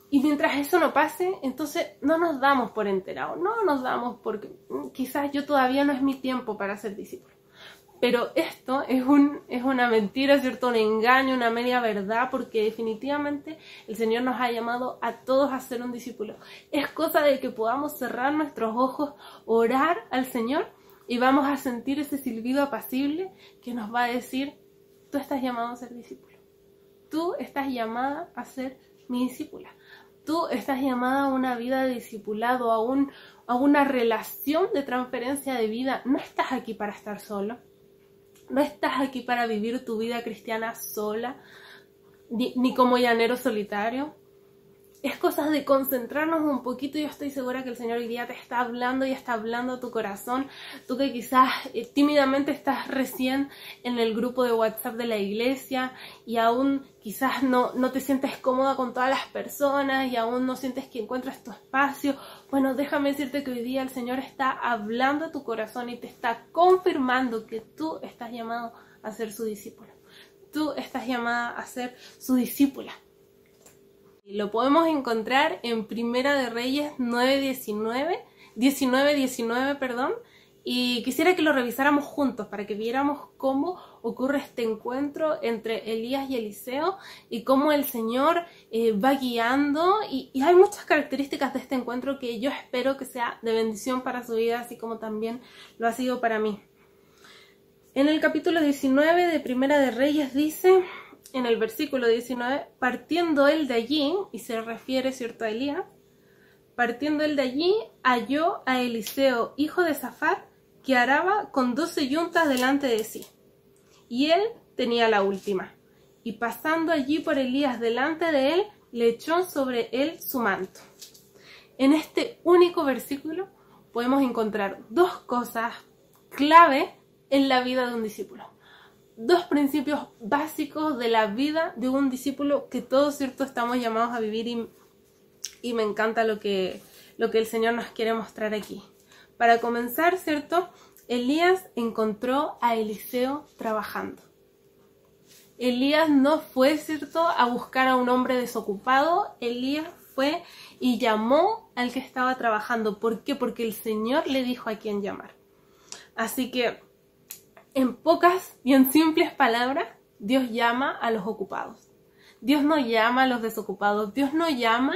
Y mientras eso no pase, entonces no nos damos por enterados, no nos damos porque quizás yo todavía no es mi tiempo para ser discípulo. Pero esto es una mentira, ¿cierto? Un engaño, una media verdad, porque definitivamente el Señor nos ha llamado a todos a ser un discípulo. Es cosa de que podamos cerrar nuestros ojos, orar al Señor y vamos a sentir ese silbido apacible que nos va a decir, tú estás llamado a ser discípulo. Tú estás llamada a ser mi discípula. Tú estás llamada a una vida de discipulado, a una relación de transferencia de vida. No estás aquí para estar solo. No estás aquí para vivir tu vida cristiana sola, ni como llanero solitario. Es cosa de concentrarnos un poquito. Yo estoy segura que el Señor hoy día te está hablando y está hablando a tu corazón. Tú que quizás tímidamente estás recién en el grupo de WhatsApp de la iglesia y aún quizás no te sientes cómoda con todas las personas y aún no sientes que encuentras tu espacio. Bueno, déjame decirte que hoy día el Señor está hablando a tu corazón y te está confirmando que tú estás llamado a ser su discípulo. Tú estás llamada a ser su discípula. Lo podemos encontrar en Primera de Reyes 19:19, y quisiera que lo revisáramos juntos para que viéramos cómo ocurre este encuentro entre Elías y Eliseo y cómo el Señor va guiando y hay muchas características de este encuentro que yo espero que sea de bendición para su vida, así como también lo ha sido para mí. En el capítulo 19 de Primera de Reyes dice, en el versículo 19, partiendo él de allí, y se refiere, ¿cierto?, a Elías, partiendo él de allí, halló a Eliseo, hijo de Safat, que araba con 12 yuntas delante de sí, y él tenía la última. Y pasando allí por Elías delante de él, le echó sobre él su manto. En este único versículo podemos encontrar dos cosas clave en la vida de un discípulo. Dos principios básicos de la vida de un discípulo que todos, ¿cierto?, estamos llamados a vivir y me encanta lo que el Señor nos quiere mostrar aquí. Para comenzar, ¿cierto?, Elías encontró a Eliseo trabajando. Elías no fue, ¿cierto?, a buscar a un hombre desocupado. Elías fue y llamó al que estaba trabajando. ¿Por qué? Porque el Señor le dijo a quién llamar. Así que, en pocas y en simples palabras, Dios llama a los ocupados. Dios no llama a los desocupados. Dios no llama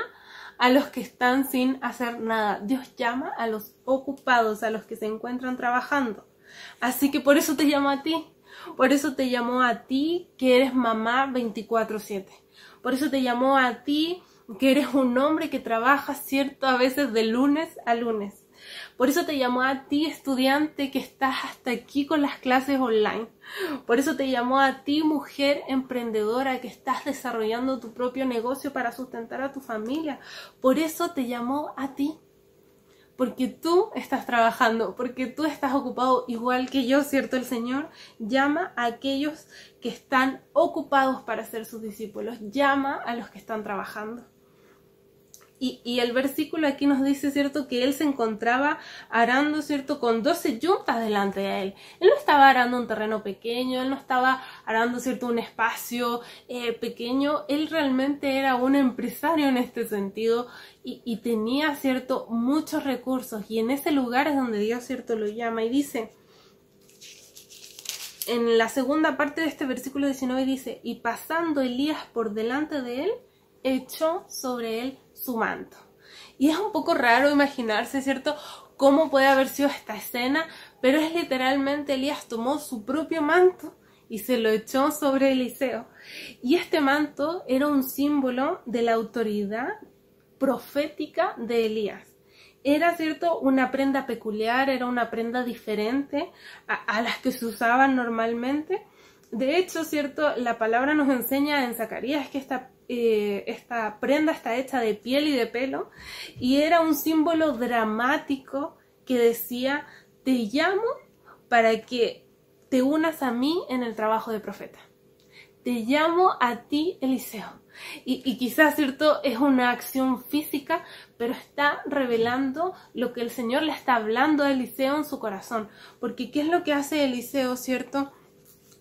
a los que están sin hacer nada. Dios llama a los ocupados, a los que se encuentran trabajando. Así que por eso te llamo a ti. Por eso te llamó a ti que eres mamá 24/7. Por eso te llamó a ti que eres un hombre que trabaja, ¿cierto?, a veces de lunes a lunes. Por eso te llamó a ti, estudiante, que estás hasta aquí con las clases online. Por eso te llamó a ti, mujer emprendedora, que estás desarrollando tu propio negocio para sustentar a tu familia. Por eso te llamó a ti. Porque tú estás trabajando, porque tú estás ocupado igual que yo, ¿cierto? El Señor llama a aquellos que están ocupados para ser sus discípulos. Llama a los que están trabajando. Y el versículo aquí nos dice, ¿cierto?, que él se encontraba arando, ¿cierto?, con 12 yuntas delante de él. Él no estaba arando un terreno pequeño, él no estaba arando, ¿cierto?, un espacio pequeño. Él realmente era un empresario en este sentido y tenía, ¿cierto?, muchos recursos. Y en ese lugar es donde Dios, ¿cierto?, lo llama y dice, en la segunda parte de este versículo 19 dice, y pasando Elías por delante de él, echó sobre él su manto. Y es un poco raro imaginarse, ¿cierto?, cómo puede haber sido esta escena, pero es literalmente Elías tomó su propio manto y se lo echó sobre Eliseo. Y este manto era un símbolo de la autoridad profética de Elías. Era, ¿cierto?, una prenda peculiar, era una prenda diferente a las que se usaban normalmente. De hecho, ¿cierto?, la palabra nos enseña en Zacarías que esta prenda está hecha de piel y de pelo y era un símbolo dramático que decía, te llamo para que te unas a mí en el trabajo de profeta. Te llamo a ti, Eliseo. Y quizás, ¿cierto?, es una acción física, pero está revelando lo que el Señor le está hablando a Eliseo en su corazón. Porque ¿qué es lo que hace Eliseo, ¿cierto?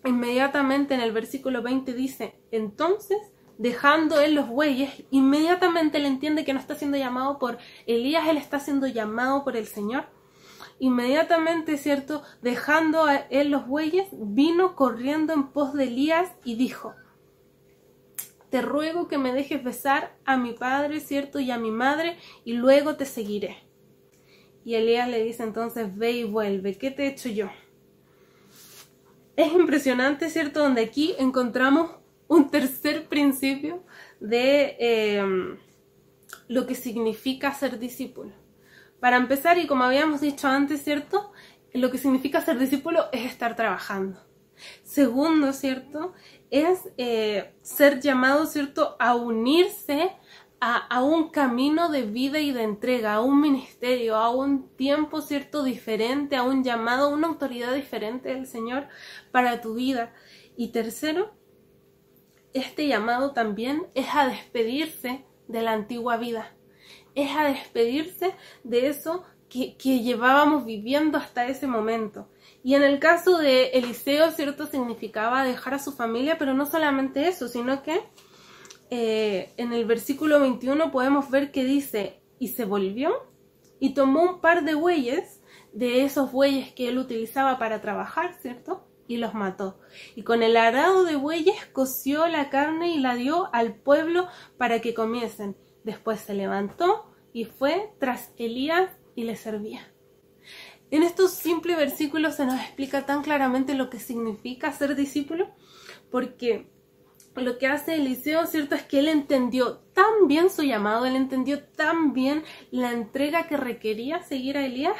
Inmediatamente en el versículo 20 dice, entonces dejando él los bueyes, inmediatamente él entiende que no está siendo llamado por Elías, él está siendo llamado por el Señor. Inmediatamente, ¿cierto?, dejando a él los bueyes, vino corriendo en pos de Elías y dijo: te ruego que me dejes besar a mi padre, ¿cierto?, y a mi madre, y luego te seguiré. Y Elías le dice entonces: ve y vuelve, ¿qué te he hecho yo? Es impresionante, ¿cierto?, donde aquí encontramos un tercer principio de lo que significa ser discípulo. Para empezar, y como habíamos dicho antes, ¿cierto?, lo que significa ser discípulo es estar trabajando. Segundo, ¿cierto?, es ser llamado, ¿cierto?, a unirse a un camino de vida y de entrega, a un ministerio, a un tiempo, ¿cierto?, diferente, a un llamado, a una autoridad diferente del Señor para tu vida. Y tercero, este llamado también es a despedirse de la antigua vida, es a despedirse de eso que llevábamos viviendo hasta ese momento. Y en el caso de Eliseo, ¿cierto?, significaba dejar a su familia, pero no solamente eso, sino que en el versículo 21 podemos ver que dice: y se volvió y tomó un par de bueyes, de esos bueyes que él utilizaba para trabajar, ¿cierto?, y los mató. Y con el arado de bueyes coció la carne y la dio al pueblo para que comiesen. Después se levantó y fue tras Elías y le servía. En estos simples versículos se nos explica tan claramente lo que significa ser discípulo, porque lo que hace Eliseo, ¿cierto?, es que él entendió tan bien su llamado, él entendió tan bien la entrega que requería seguir a Elías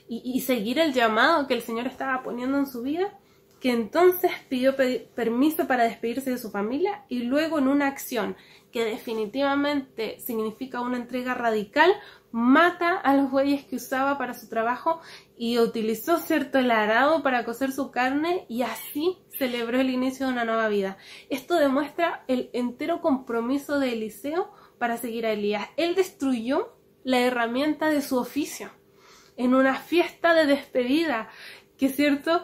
y seguir el llamado que el Señor estaba poniendo en su vida, que entonces pidió permiso para despedirse de su familia, y luego en una acción que definitivamente significa una entrega radical, mata a los bueyes que usaba para su trabajo y utilizó, ¿cierto?, el arado para cocer su carne, y así celebró el inicio de una nueva vida. Esto demuestra el entero compromiso de Eliseo para seguir a Elías. Él destruyó la herramienta de su oficio en una fiesta de despedida, que, ¿cierto?,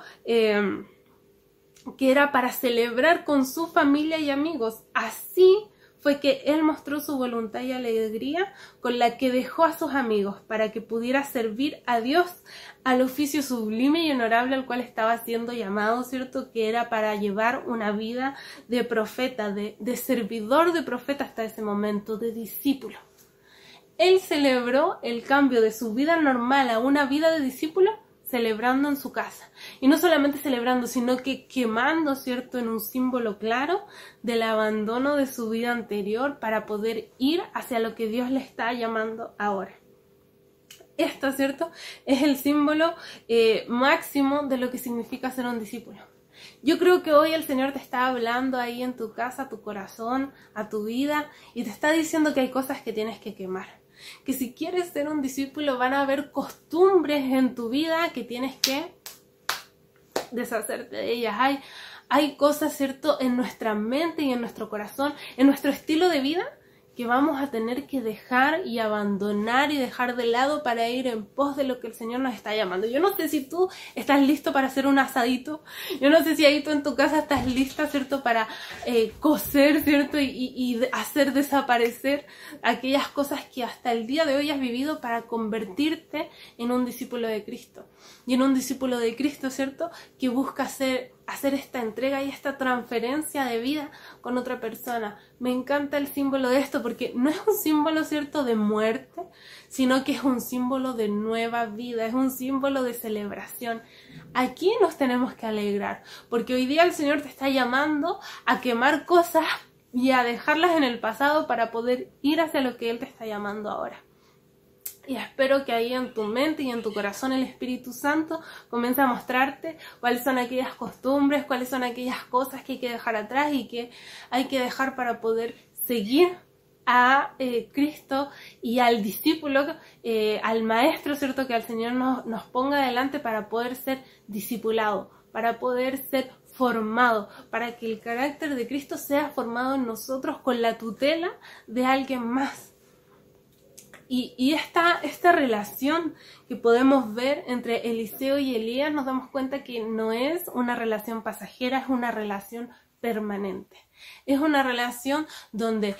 que era para celebrar con su familia y amigos. Así fue que él mostró su voluntad y alegría con la que dejó a sus amigos para que pudiera servir a Dios al oficio sublime y honorable al cual estaba siendo llamado, ¿cierto?, que era para llevar una vida de profeta, de servidor de profeta hasta ese momento, de discípulo. Él celebró el cambio de su vida normal a una vida de discípulo celebrando en su casa. Y no solamente celebrando, sino que quemando, ¿cierto?, en un símbolo claro del abandono de su vida anterior para poder ir hacia lo que Dios le está llamando ahora. Esto, ¿cierto?, es el símbolo máximo de lo que significa ser un discípulo. Yo creo que hoy el Señor te está hablando ahí en tu casa, a tu corazón, a tu vida, y te está diciendo que hay cosas que tienes que quemar. Que si quieres ser un discípulo van a haber costumbres en tu vida que tienes que deshacerte de ellas. Hay cosas, ¿cierto?, en nuestra mente y en nuestro corazón, en nuestro estilo de vida, que vamos a tener que dejar y abandonar y dejar de lado para ir en pos de lo que el Señor nos está llamando. Yo no sé si tú estás listo para hacer un asadito, yo no sé si ahí tú en tu casa estás lista, ¿cierto?, para cocer, ¿cierto?, y hacer desaparecer aquellas cosas que hasta el día de hoy has vivido para convertirte en un discípulo de Cristo. Y en un discípulo de Cristo, ¿cierto?, que busca hacer esta entrega y esta transferencia de vida con otra persona. Me encanta el símbolo de esto porque no es un símbolo, ¿cierto?, de muerte, sino que es un símbolo de nueva vida, es un símbolo de celebración. Aquí nos tenemos que alegrar, porque hoy día el Señor te está llamando a quemar cosas y a dejarlas en el pasado para poder ir hacia lo que Él te está llamando ahora. Y espero que ahí en tu mente y en tu corazón el Espíritu Santo comience a mostrarte cuáles son aquellas costumbres, cuáles son aquellas cosas que hay que dejar atrás y que hay que dejar para poder seguir a Cristo y al discípulo, al maestro, ¿cierto?, que al Señor nos ponga adelante para poder ser discipulado, para poder ser formado, para que el carácter de Cristo sea formado en nosotros con la tutela de alguien más. Y esta relación que podemos ver entre Eliseo y Elías, nos damos cuenta que no es una relación pasajera, es una relación permanente. Es una relación donde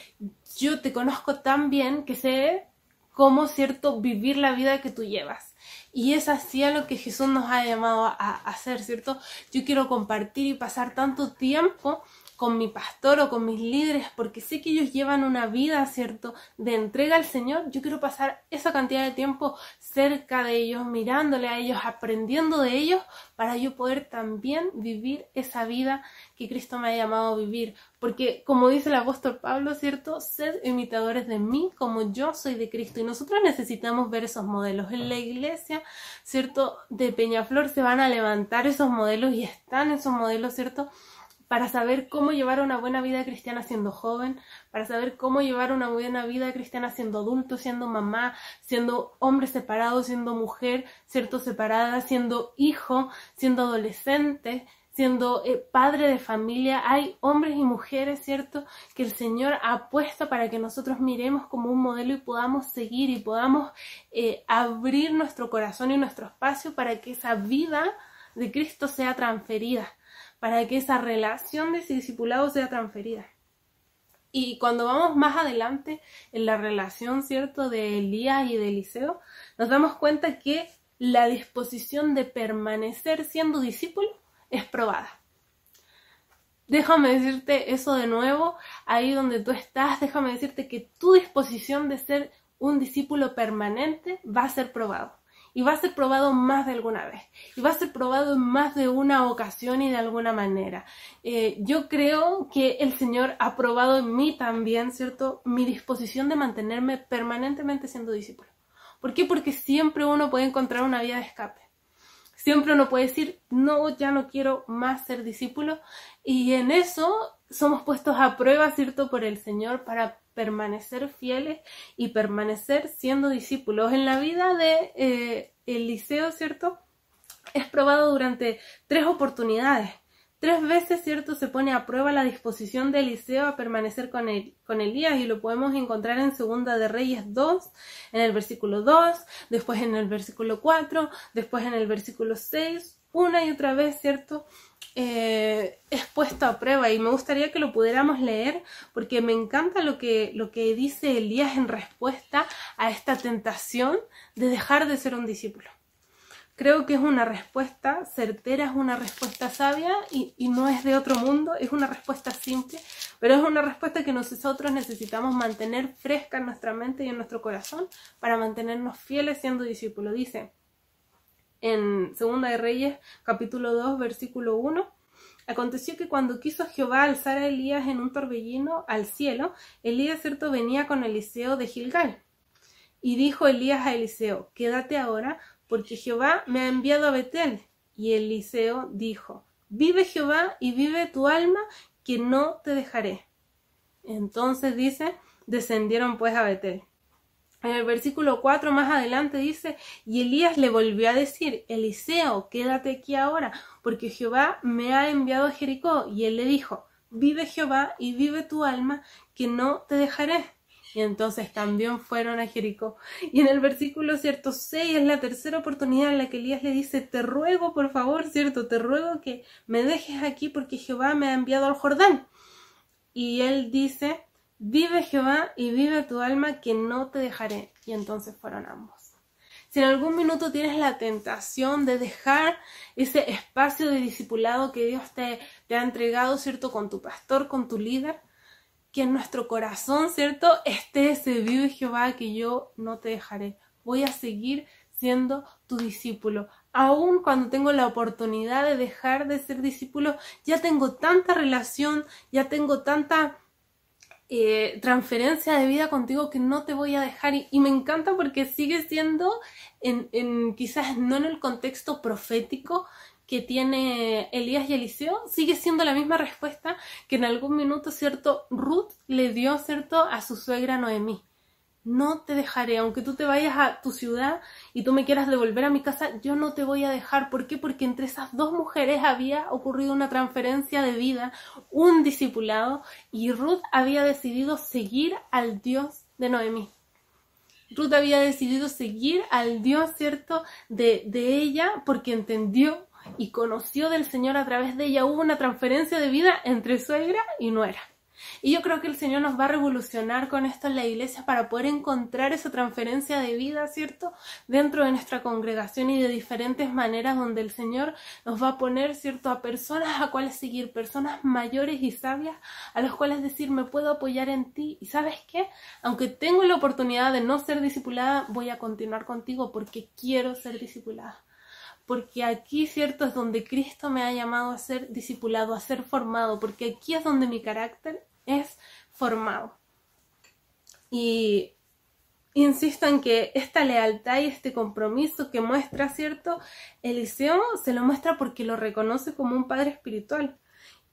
yo te conozco tan bien que sé cómo, ¿cierto?, vivir la vida que tú llevas. Y es así a lo que Jesús nos ha llamado a hacer, ¿cierto? Yo quiero compartir y pasar tanto tiempo con mi pastor o con mis líderes, porque sé que ellos llevan una vida, ¿cierto?, de entrega al Señor. Yo quiero pasar esa cantidad de tiempo cerca de ellos, mirándole a ellos, aprendiendo de ellos, para yo poder también vivir esa vida que Cristo me ha llamado a vivir. Porque, como dice el apóstol Pablo, ¿cierto?, sed imitadores de mí como yo soy de Cristo. Y nosotros necesitamos ver esos modelos. En la iglesia, ¿cierto?, de Peñaflor se van a levantar esos modelos y están esos modelos, ¿cierto?, para saber cómo llevar una buena vida cristiana siendo joven, para saber cómo llevar una buena vida cristiana siendo adulto, siendo mamá, siendo hombre separado, siendo mujer, ¿cierto?, separada, siendo hijo, siendo adolescente, siendo padre de familia. Hay hombres y mujeres, ¿cierto?, que el Señor ha puesto para que nosotros miremos como un modelo y podamos seguir y podamos abrir nuestro corazón y nuestro espacio para que esa vida de Cristo sea transferida, para que esa relación de ese discipulado sea transferida. Y cuando vamos más adelante en la relación, ¿cierto?, de Elías y de Eliseo, nos damos cuenta que la disposición de permanecer siendo discípulo es probada. Déjame decirte eso de nuevo, ahí donde tú estás, déjame decirte que tu disposición de ser un discípulo permanente va a ser probado. Y va a ser probado más de alguna vez. Y va a ser probado en más de una ocasión y de alguna manera. Yo creo que el Señor ha probado en mí también, ¿cierto?, mi disposición de mantenerme permanentemente siendo discípulo. ¿Por qué? Porque siempre uno puede encontrar una vía de escape. Siempre uno puede decir, no, ya no quiero más ser discípulo. Y en eso somos puestos a prueba, ¿cierto?, por el Señor para permanecer fieles y permanecer siendo discípulos. En la vida de Eliseo, ¿cierto?, es probado durante 3 oportunidades. 3 veces, ¿cierto?, se pone a prueba la disposición de Eliseo a permanecer con Elías, y lo podemos encontrar en Segunda de Reyes 2, en el versículo 2, después en el versículo 4, después en el versículo 6, una y otra vez, ¿cierto?, es puesto a prueba. Y me gustaría que lo pudiéramos leer, porque me encanta lo que dice Elías en respuesta a esta tentación de dejar de ser un discípulo. Creo que es una respuesta certera, es una respuesta sabia y no es de otro mundo, es una respuesta simple, pero es una respuesta que nosotros necesitamos mantener fresca en nuestra mente y en nuestro corazón para mantenernos fieles siendo discípulos. Dice en Segunda de Reyes, capítulo 2, versículo 1, aconteció que cuando quiso Jehová alzar a Elías en un torbellino al cielo, Elías, ¿cierto?, venía con Eliseo de Gilgal. Y dijo Elías a Eliseo, quédate ahora, porque Jehová me ha enviado a Betel. Y Eliseo dijo, vive Jehová y vive tu alma, que no te dejaré. Entonces dice, descendieron pues a Betel. En el versículo 4 más adelante dice, y Elías le volvió a decir, Eliseo, quédate aquí ahora, porque Jehová me ha enviado a Jericó. Y él le dijo, vive Jehová y vive tu alma, que no te dejaré. Y entonces también fueron a Jericó. Y en el versículo, ¿cierto?, 6 es la tercera oportunidad en la que Elías le dice, te ruego, por favor, ¿cierto?, te ruego que me dejes aquí porque Jehová me ha enviado al Jordán. Y él dice, vive Jehová y vive tu alma, que no te dejaré. Y entonces fueron ambos. Si en algún minuto tienes la tentación de dejar ese espacio de discipulado que Dios te ha entregado, ¿cierto?, con tu pastor, con tu líder, que en nuestro corazón, ¿cierto?, esté ese vive Jehová, que yo no te dejaré. Voy a seguir siendo tu discípulo. Aún cuando tengo la oportunidad de dejar de ser discípulo, ya tengo tanta relación, ya tengo tanta transferencia de vida contigo que no te voy a dejar. Y me encanta porque sigue siendo, quizás no en el contexto profético que tiene Elías y Eliseo, sigue siendo la misma respuesta que en algún minuto, ¿cierto?, Ruth le dio, ¿cierto?, a su suegra Noemí. No te dejaré, aunque tú te vayas a tu ciudad y tú me quieras devolver a mi casa, yo no te voy a dejar. ¿Por qué? Porque entre esas 2 mujeres había ocurrido una transferencia de vida, un discipulado, y Ruth había decidido seguir al Dios de Noemí. Ruth había decidido seguir al Dios, ¿cierto?, de ella, porque entendió y conoció del Señor a través de ella. Hubo una transferencia de vida entre suegra y nuera. Y yo creo que el Señor nos va a revolucionar con esto en la iglesia para poder encontrar esa transferencia de vida, ¿cierto?, dentro de nuestra congregación y de diferentes maneras donde el Señor nos va a poner, ¿cierto?, a personas a cuales seguir, personas mayores y sabias a las cuales decir, me puedo apoyar en ti. Y ¿sabes qué? Aunque tengo la oportunidad de no ser discipulada, voy a continuar contigo porque quiero ser discipulada. Porque aquí, ¿cierto?, es donde Cristo me ha llamado a ser discipulado, a ser formado, porque aquí es donde mi carácter es formado. Y insisto en que esta lealtad y este compromiso que muestra, ¿cierto?, Eliseo se lo muestra porque lo reconoce como un padre espiritual.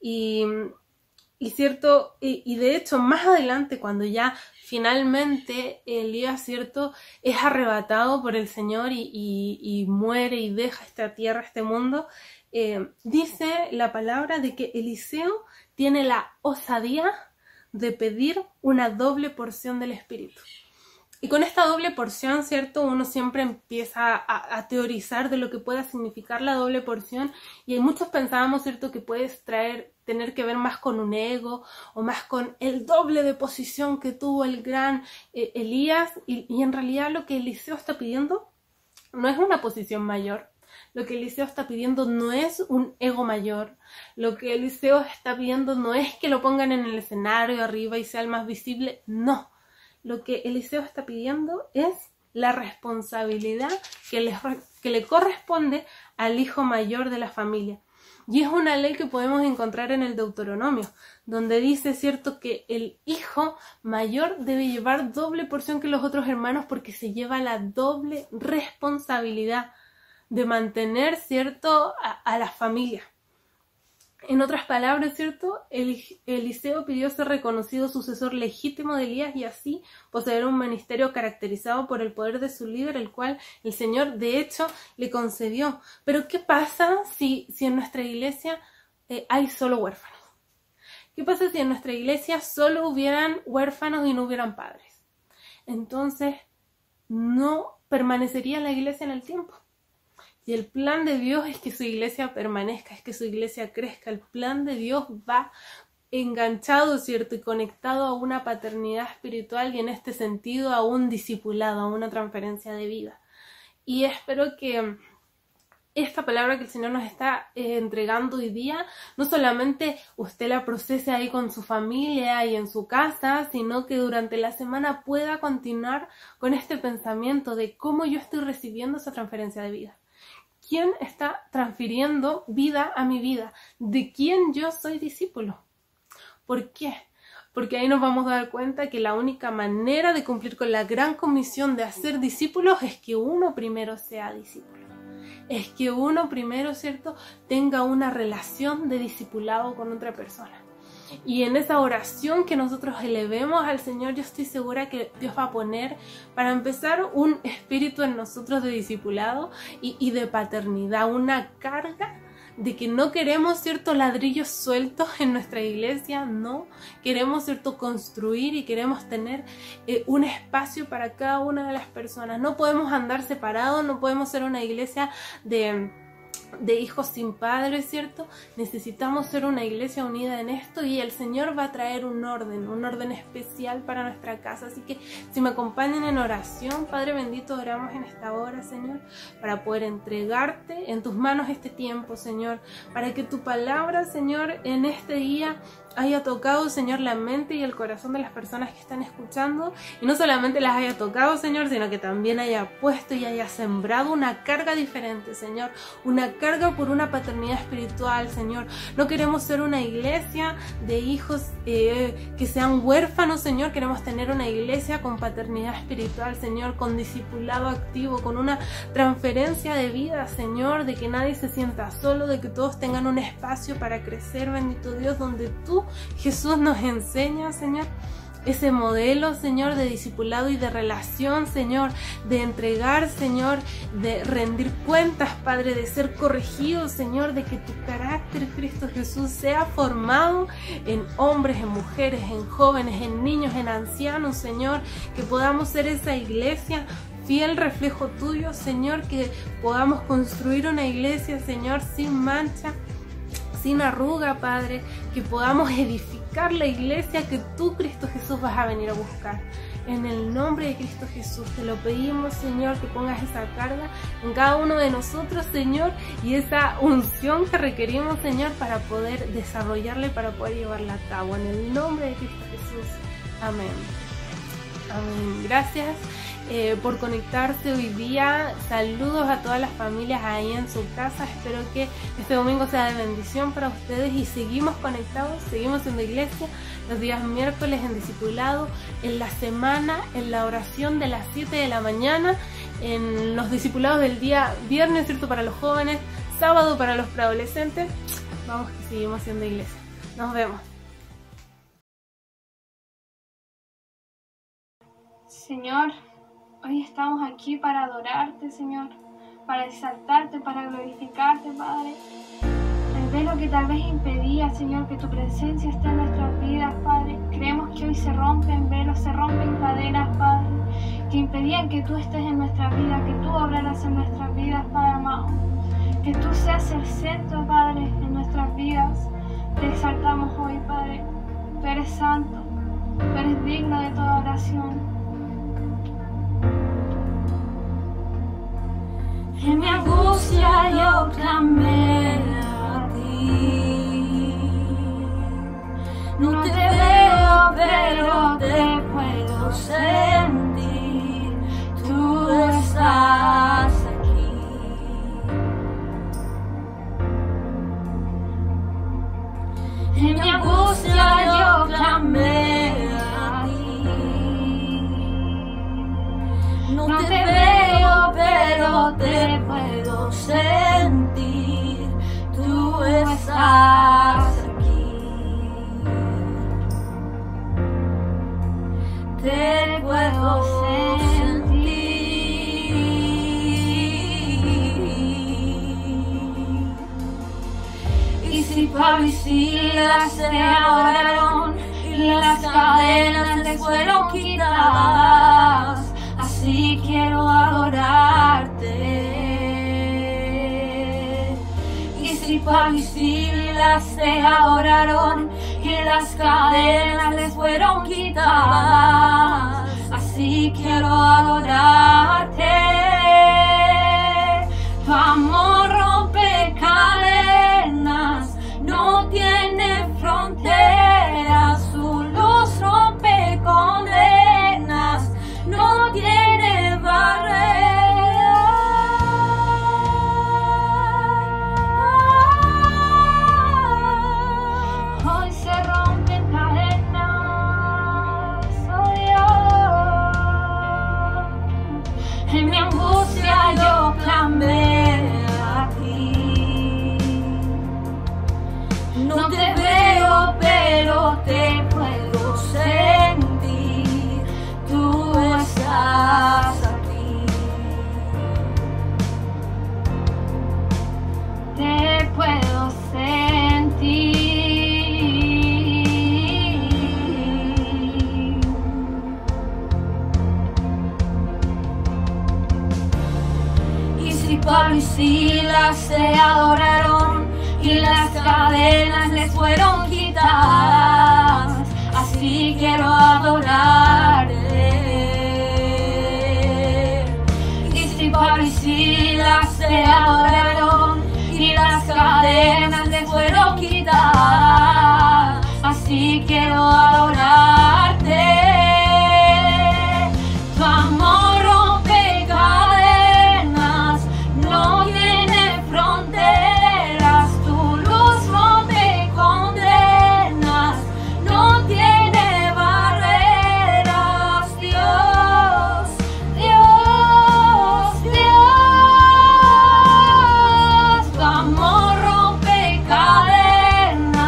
Y cierto, y de hecho más adelante, cuando ya finalmente Elías, ¿cierto?, es arrebatado por el Señor y muere y deja esta tierra, este mundo, dice la palabra de que Eliseo tiene la osadía de pedir una doble porción del Espíritu. Y con esta doble porción, ¿cierto?, uno siempre empieza a teorizar de lo que pueda significar la doble porción, y muchos pensábamos, ¿cierto?, que puede tener que ver más con un ego o más con el doble de posición que tuvo el gran Elías, y en realidad lo que Eliseo está pidiendo no es una posición mayor. Lo que Eliseo está pidiendo no es un ego mayor. Lo que Eliseo está pidiendo no es que lo pongan en el escenario arriba y sea el más visible. No. Lo que Eliseo está pidiendo es la responsabilidad que le corresponde al hijo mayor de la familia. Y es una ley que podemos encontrar en el Deuteronomio, donde dice, ¿cierto?, que el hijo mayor debe llevar doble porción que los otros hermanos porque se lleva la doble responsabilidad de mantener, ¿cierto?, a la familia. En otras palabras, ¿cierto?, Eliseo pidió ser reconocido sucesor legítimo de Elías y así poseer un ministerio caracterizado por el poder de su líder, el cual el Señor, de hecho, le concedió. Pero ¿qué pasa si en nuestra iglesia hay solo huérfanos? ¿Qué pasa si en nuestra iglesia solo hubieran huérfanos y no hubieran padres? Entonces, no permanecería la iglesia en el tiempo. Y el plan de Dios es que su iglesia permanezca, es que su iglesia crezca. El plan de Dios va enganchado, ¿cierto?, y conectado a una paternidad espiritual y en este sentido a un discipulado, a una transferencia de vida. Y espero que esta palabra que el Señor nos está entregando hoy día, no solamente usted la procese ahí con su familia y en su casa, sino que durante la semana pueda continuar con este pensamiento de cómo yo estoy recibiendo esa transferencia de vida. ¿Quién está transfiriendo vida a mi vida? ¿De quién yo soy discípulo? ¿Por qué? Porque ahí nos vamos a dar cuenta que la única manera de cumplir con la gran comisión de hacer discípulos es que uno primero sea discípulo. Es que uno primero, ¿cierto?, tenga una relación de discipulado con otra persona. Y en esa oración que nosotros elevemos al Señor, yo estoy segura que Dios va a poner, para empezar, un espíritu en nosotros de discipulado y de paternidad, una carga de que no queremos, ¿cierto?, ladrillos sueltos en nuestra iglesia, no, queremos, ¿cierto?, construir y queremos tener un espacio para cada una de las personas. No podemos andar separados, no podemos ser una iglesia de hijos sin padres, ¿cierto? Necesitamos ser una iglesia unida en esto y el Señor va a traer un orden especial para nuestra casa. Así que si me acompañan en oración, Padre bendito, oramos en esta hora, Señor, para poder entregarte en tus manos este tiempo, Señor, para que tu palabra, Señor, en este día haya tocado, Señor, la mente y el corazón de las personas que están escuchando, y no solamente las haya tocado, Señor, sino que también haya puesto y haya sembrado una carga diferente, Señor, una carga por una paternidad espiritual, Señor. No queremos ser una iglesia de hijos que sean huérfanos, Señor. Queremos tener una iglesia con paternidad espiritual, Señor, con discipulado activo, con una transferencia de vida, Señor, de que nadie se sienta solo, de que todos tengan un espacio para crecer, bendito Dios, donde tú, Jesús, nos enseña, Señor, ese modelo, Señor, de discipulado y de relación, Señor, de entregar, Señor, de rendir cuentas, Padre, de ser corregido, Señor, de que tu carácter, Cristo Jesús, sea formado en hombres, en mujeres, en jóvenes, en niños, en ancianos, Señor, que podamos ser esa iglesia fiel reflejo tuyo, Señor, que podamos construir una iglesia, Señor, sin mancha, sin arruga, Padre, que podamos edificar la iglesia que tú, Cristo Jesús, vas a venir a buscar. En el nombre de Cristo Jesús te lo pedimos, Señor, que pongas esa carga en cada uno de nosotros, Señor, y esa unción que requerimos, Señor, para poder desarrollarla y para poder llevarla a cabo. En el nombre de Cristo Jesús. Amén. Amén. Gracias por conectarse hoy día. Saludos a todas las familias ahí en su casa. Espero que este domingo sea de bendición para ustedes y seguimos conectados, seguimos en la iglesia los días miércoles en discipulado, en la semana en la oración de las 7 de la mañana, en los discipulados del día viernes, ¿cierto?, para los jóvenes, sábado para los preadolescentes. Vamos, que seguimos siendo iglesia. Nos vemos. Señor, hoy estamos aquí para adorarte, Señor, para exaltarte, para glorificarte, Padre. El velo que tal vez impedía, Señor, que tu presencia esté en nuestras vidas, Padre. Creemos que hoy se rompen velos, se rompen cadenas, Padre, que impedían que tú estés en nuestras vidas, que tú obraras en nuestras vidas, Padre amado. Que tú seas el centro, Padre, en nuestras vidas. Te exaltamos hoy, Padre. Tú eres santo, tú eres digno de toda oración. En mi angustia yo clamé a ti. No te veo, pero te puedo sentir. Tú estás aquí. En mi angustia yo clamé a ti. No te veo, pero te puedo sentir. Tú estás aquí. Te puedo sentir. Y si Pablo y Silas se adoraron y las cadenas les fueron quitadas, así quiero adorarte. Y si Pablo y Silas se adoraron y las cadenas les fueron quitadas, así quiero adorarte. Tu amor rompe cadenas, no tiene fronteras. Tu luz rompe condenas, no tiene barreras. Hoy se rompen cadenas, soy yo. En mi angustia yo clamé a ti. No te veo, pero te puedo sentir. Tú estás aquí. Te puedo sentir. Y si Pablo y Silas se adoraron y las cadenas les fueron quitadas, así quiero adorarte. Y si Pablo y Silas se adoraron y las cadenas les fueron quitadas, así quiero adorarte. Tu amor rompe cadenas, no tiene fronteras. Tu luz rompe condenas, no tiene barreras. Dios, Dios, Dios. Tu amor rompe cadenas,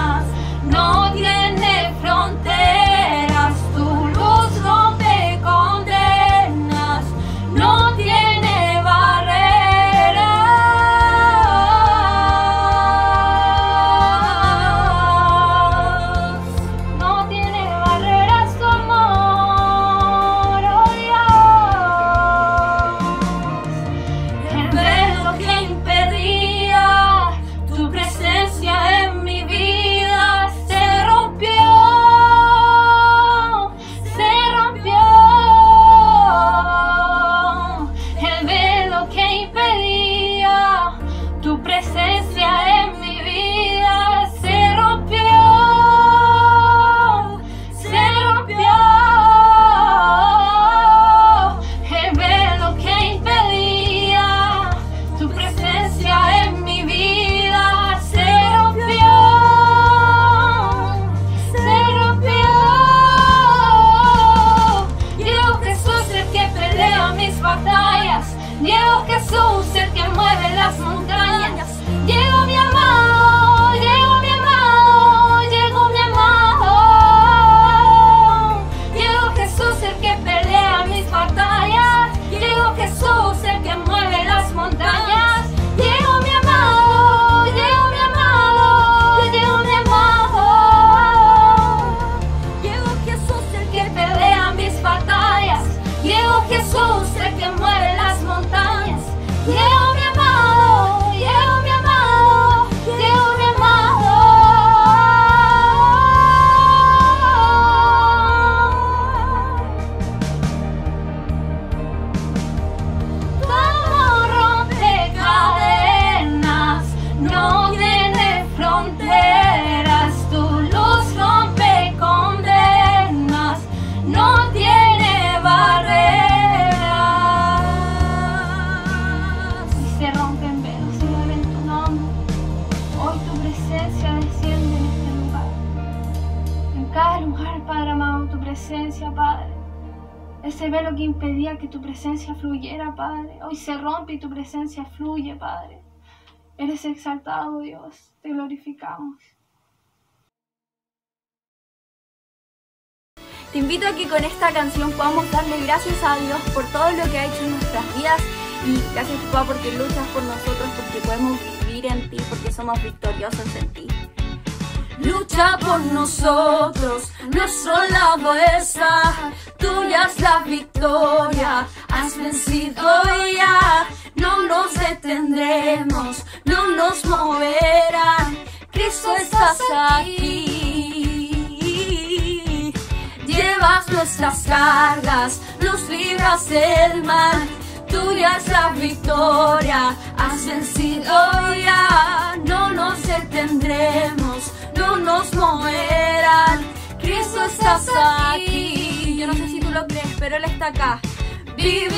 presencia desciende en este lugar. En cada lugar, Padre amado, tu presencia, Padre. Ese velo que impedía que tu presencia fluyera, Padre, hoy se rompe y tu presencia fluye, Padre. Eres exaltado, Dios. Te glorificamos. Te invito a que con esta canción podamos darle gracias a Dios por todo lo que ha hecho en nuestras vidas y gracias, papá, porque luchas por nosotros, porque podemos vivir en ti, porque somos victoriosos en ti. Lucha por nosotros, nuestro lado está, tuya es la victoria, has vencido ya, no nos detendremos, no nos moverán, Cristo estás aquí. Llevas nuestras cargas, nos libras del mal, tuya es la victoria, has vencido ya, no nos detendremos, no nos moverán, Cristo estás aquí. Yo no sé si tú lo crees, pero Él está acá. Viviré,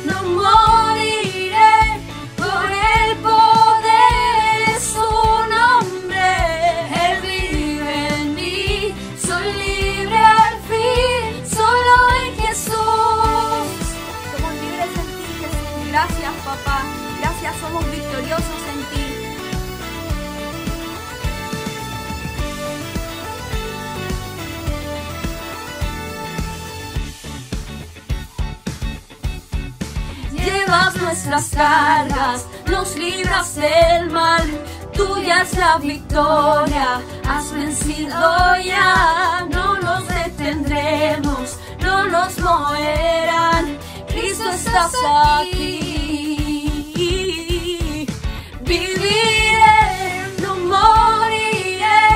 no moriré, por el poder de su nombre, Él vive en mí, soy libre al fin, solo en Jesús. Somos libres en ti, Jesús. Gracias, papá. Gracias, somos victoriosos en ti. Llevas nuestras cargas, nos libras del mal, tuya es la victoria, has vencido ya, no nos detendremos, no nos moverán, Cristo estás aquí. Viviré, no moriré,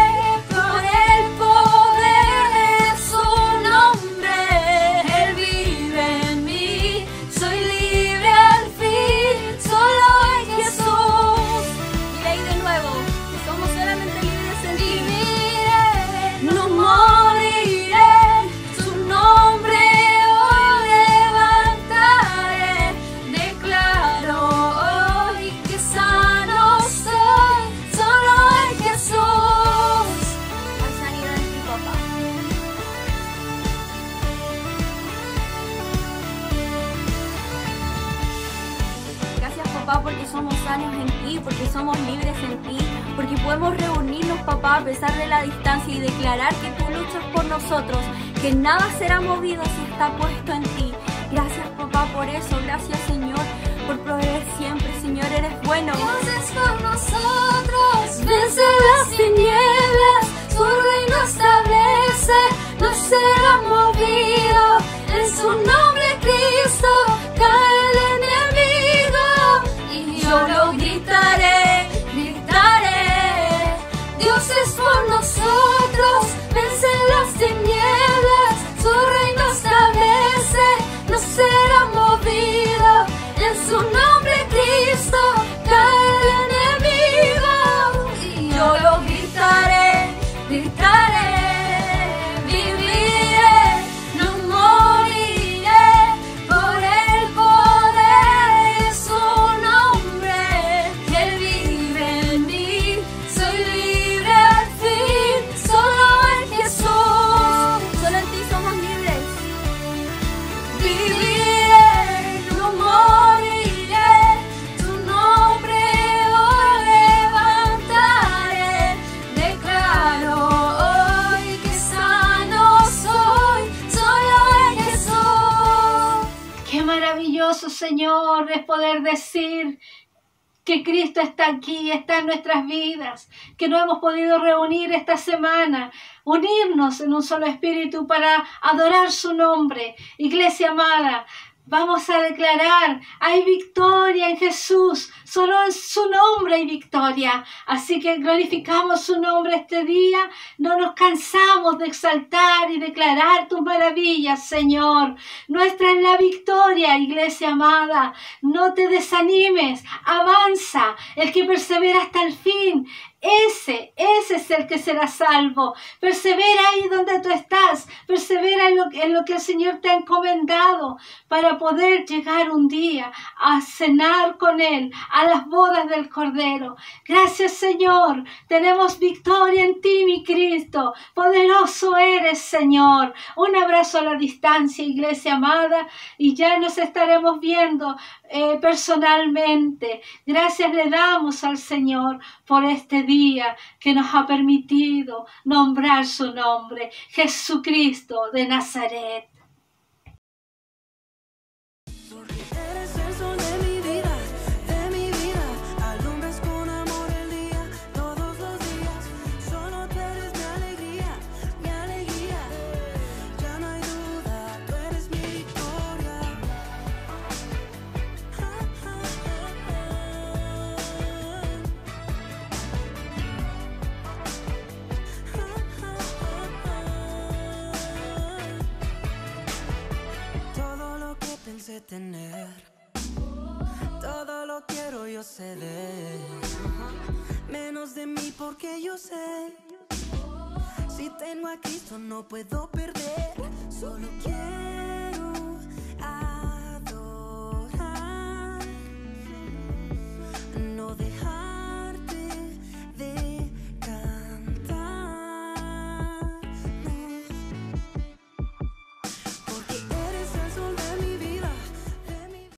por el poder de su nombre, Él vive en mí, soy libre al fin, solo en Jesús. Y ahí de nuevo, que somos solamente libres en ti. Viviré, no moriré, su nombre hoy levantaré, declaro hoy que sano soy, solo en Jesús. Hay sanidad en ti, papá. Gracias, papá, porque somos sanos en ti, porque somos libres en ti, porque podemos reunirnos, papá, a pesar de la distancia y declarar que tú luchas por nosotros, que nada será movido si está puesto en ti. Gracias, papá, por eso. Gracias, Señor, por proveer siempre. Señor, eres bueno. Dios es con nosotros, vence las tinieblas, su reino establece, no será movido, en su nombre Cristo cae el enemigo, y yo lo gritaré, gritaré, Dios es por nosotros, vence las tinieblas, su reino establece, no será movido, en su nombre Cristo cae el enemigo, y yo lo gritaré, gritaré, viviré, no moriré, por el poder de su nombre, Él vive en mí, soy libre al fin, solo en Jesús. Solo en ti somos libres. Viviré, no moriré, tu nombre hoy levantaré, declaro hoy que sano soy, solo en Jesús. Qué maravilloso, Señor, es poder decir que Cristo está aquí, está en nuestras vidas, que nos hemos podido reunir esta semana, unirnos en un solo espíritu para adorar su nombre. Iglesia amada, vamos a declarar, hay victoria en Jesús, solo en su nombre hay victoria. Así que glorificamos su nombre este día, no nos cansamos de exaltar y declarar tus maravillas, Señor. Nuestra es la victoria, iglesia amada. No te desanimes, avanza, el que persevera hasta el fin. Ese es el que será salvo. Persevera ahí donde tú estás. Persevera en lo que el Señor te ha encomendado para poder llegar un día a cenar con Él, a las bodas del Cordero. Gracias, Señor. Tenemos victoria en ti, mi Cristo. Poderoso eres, Señor. Un abrazo a la distancia, iglesia amada, y ya nos estaremos viendo personalmente. Gracias le damos al Señor por este día que nos ha permitido nombrar su nombre, Jesucristo de Nazaret. Tener todo lo quiero yo ceder, menos de mí porque yo sé, si tengo a Cristo no puedo perder, solo quiero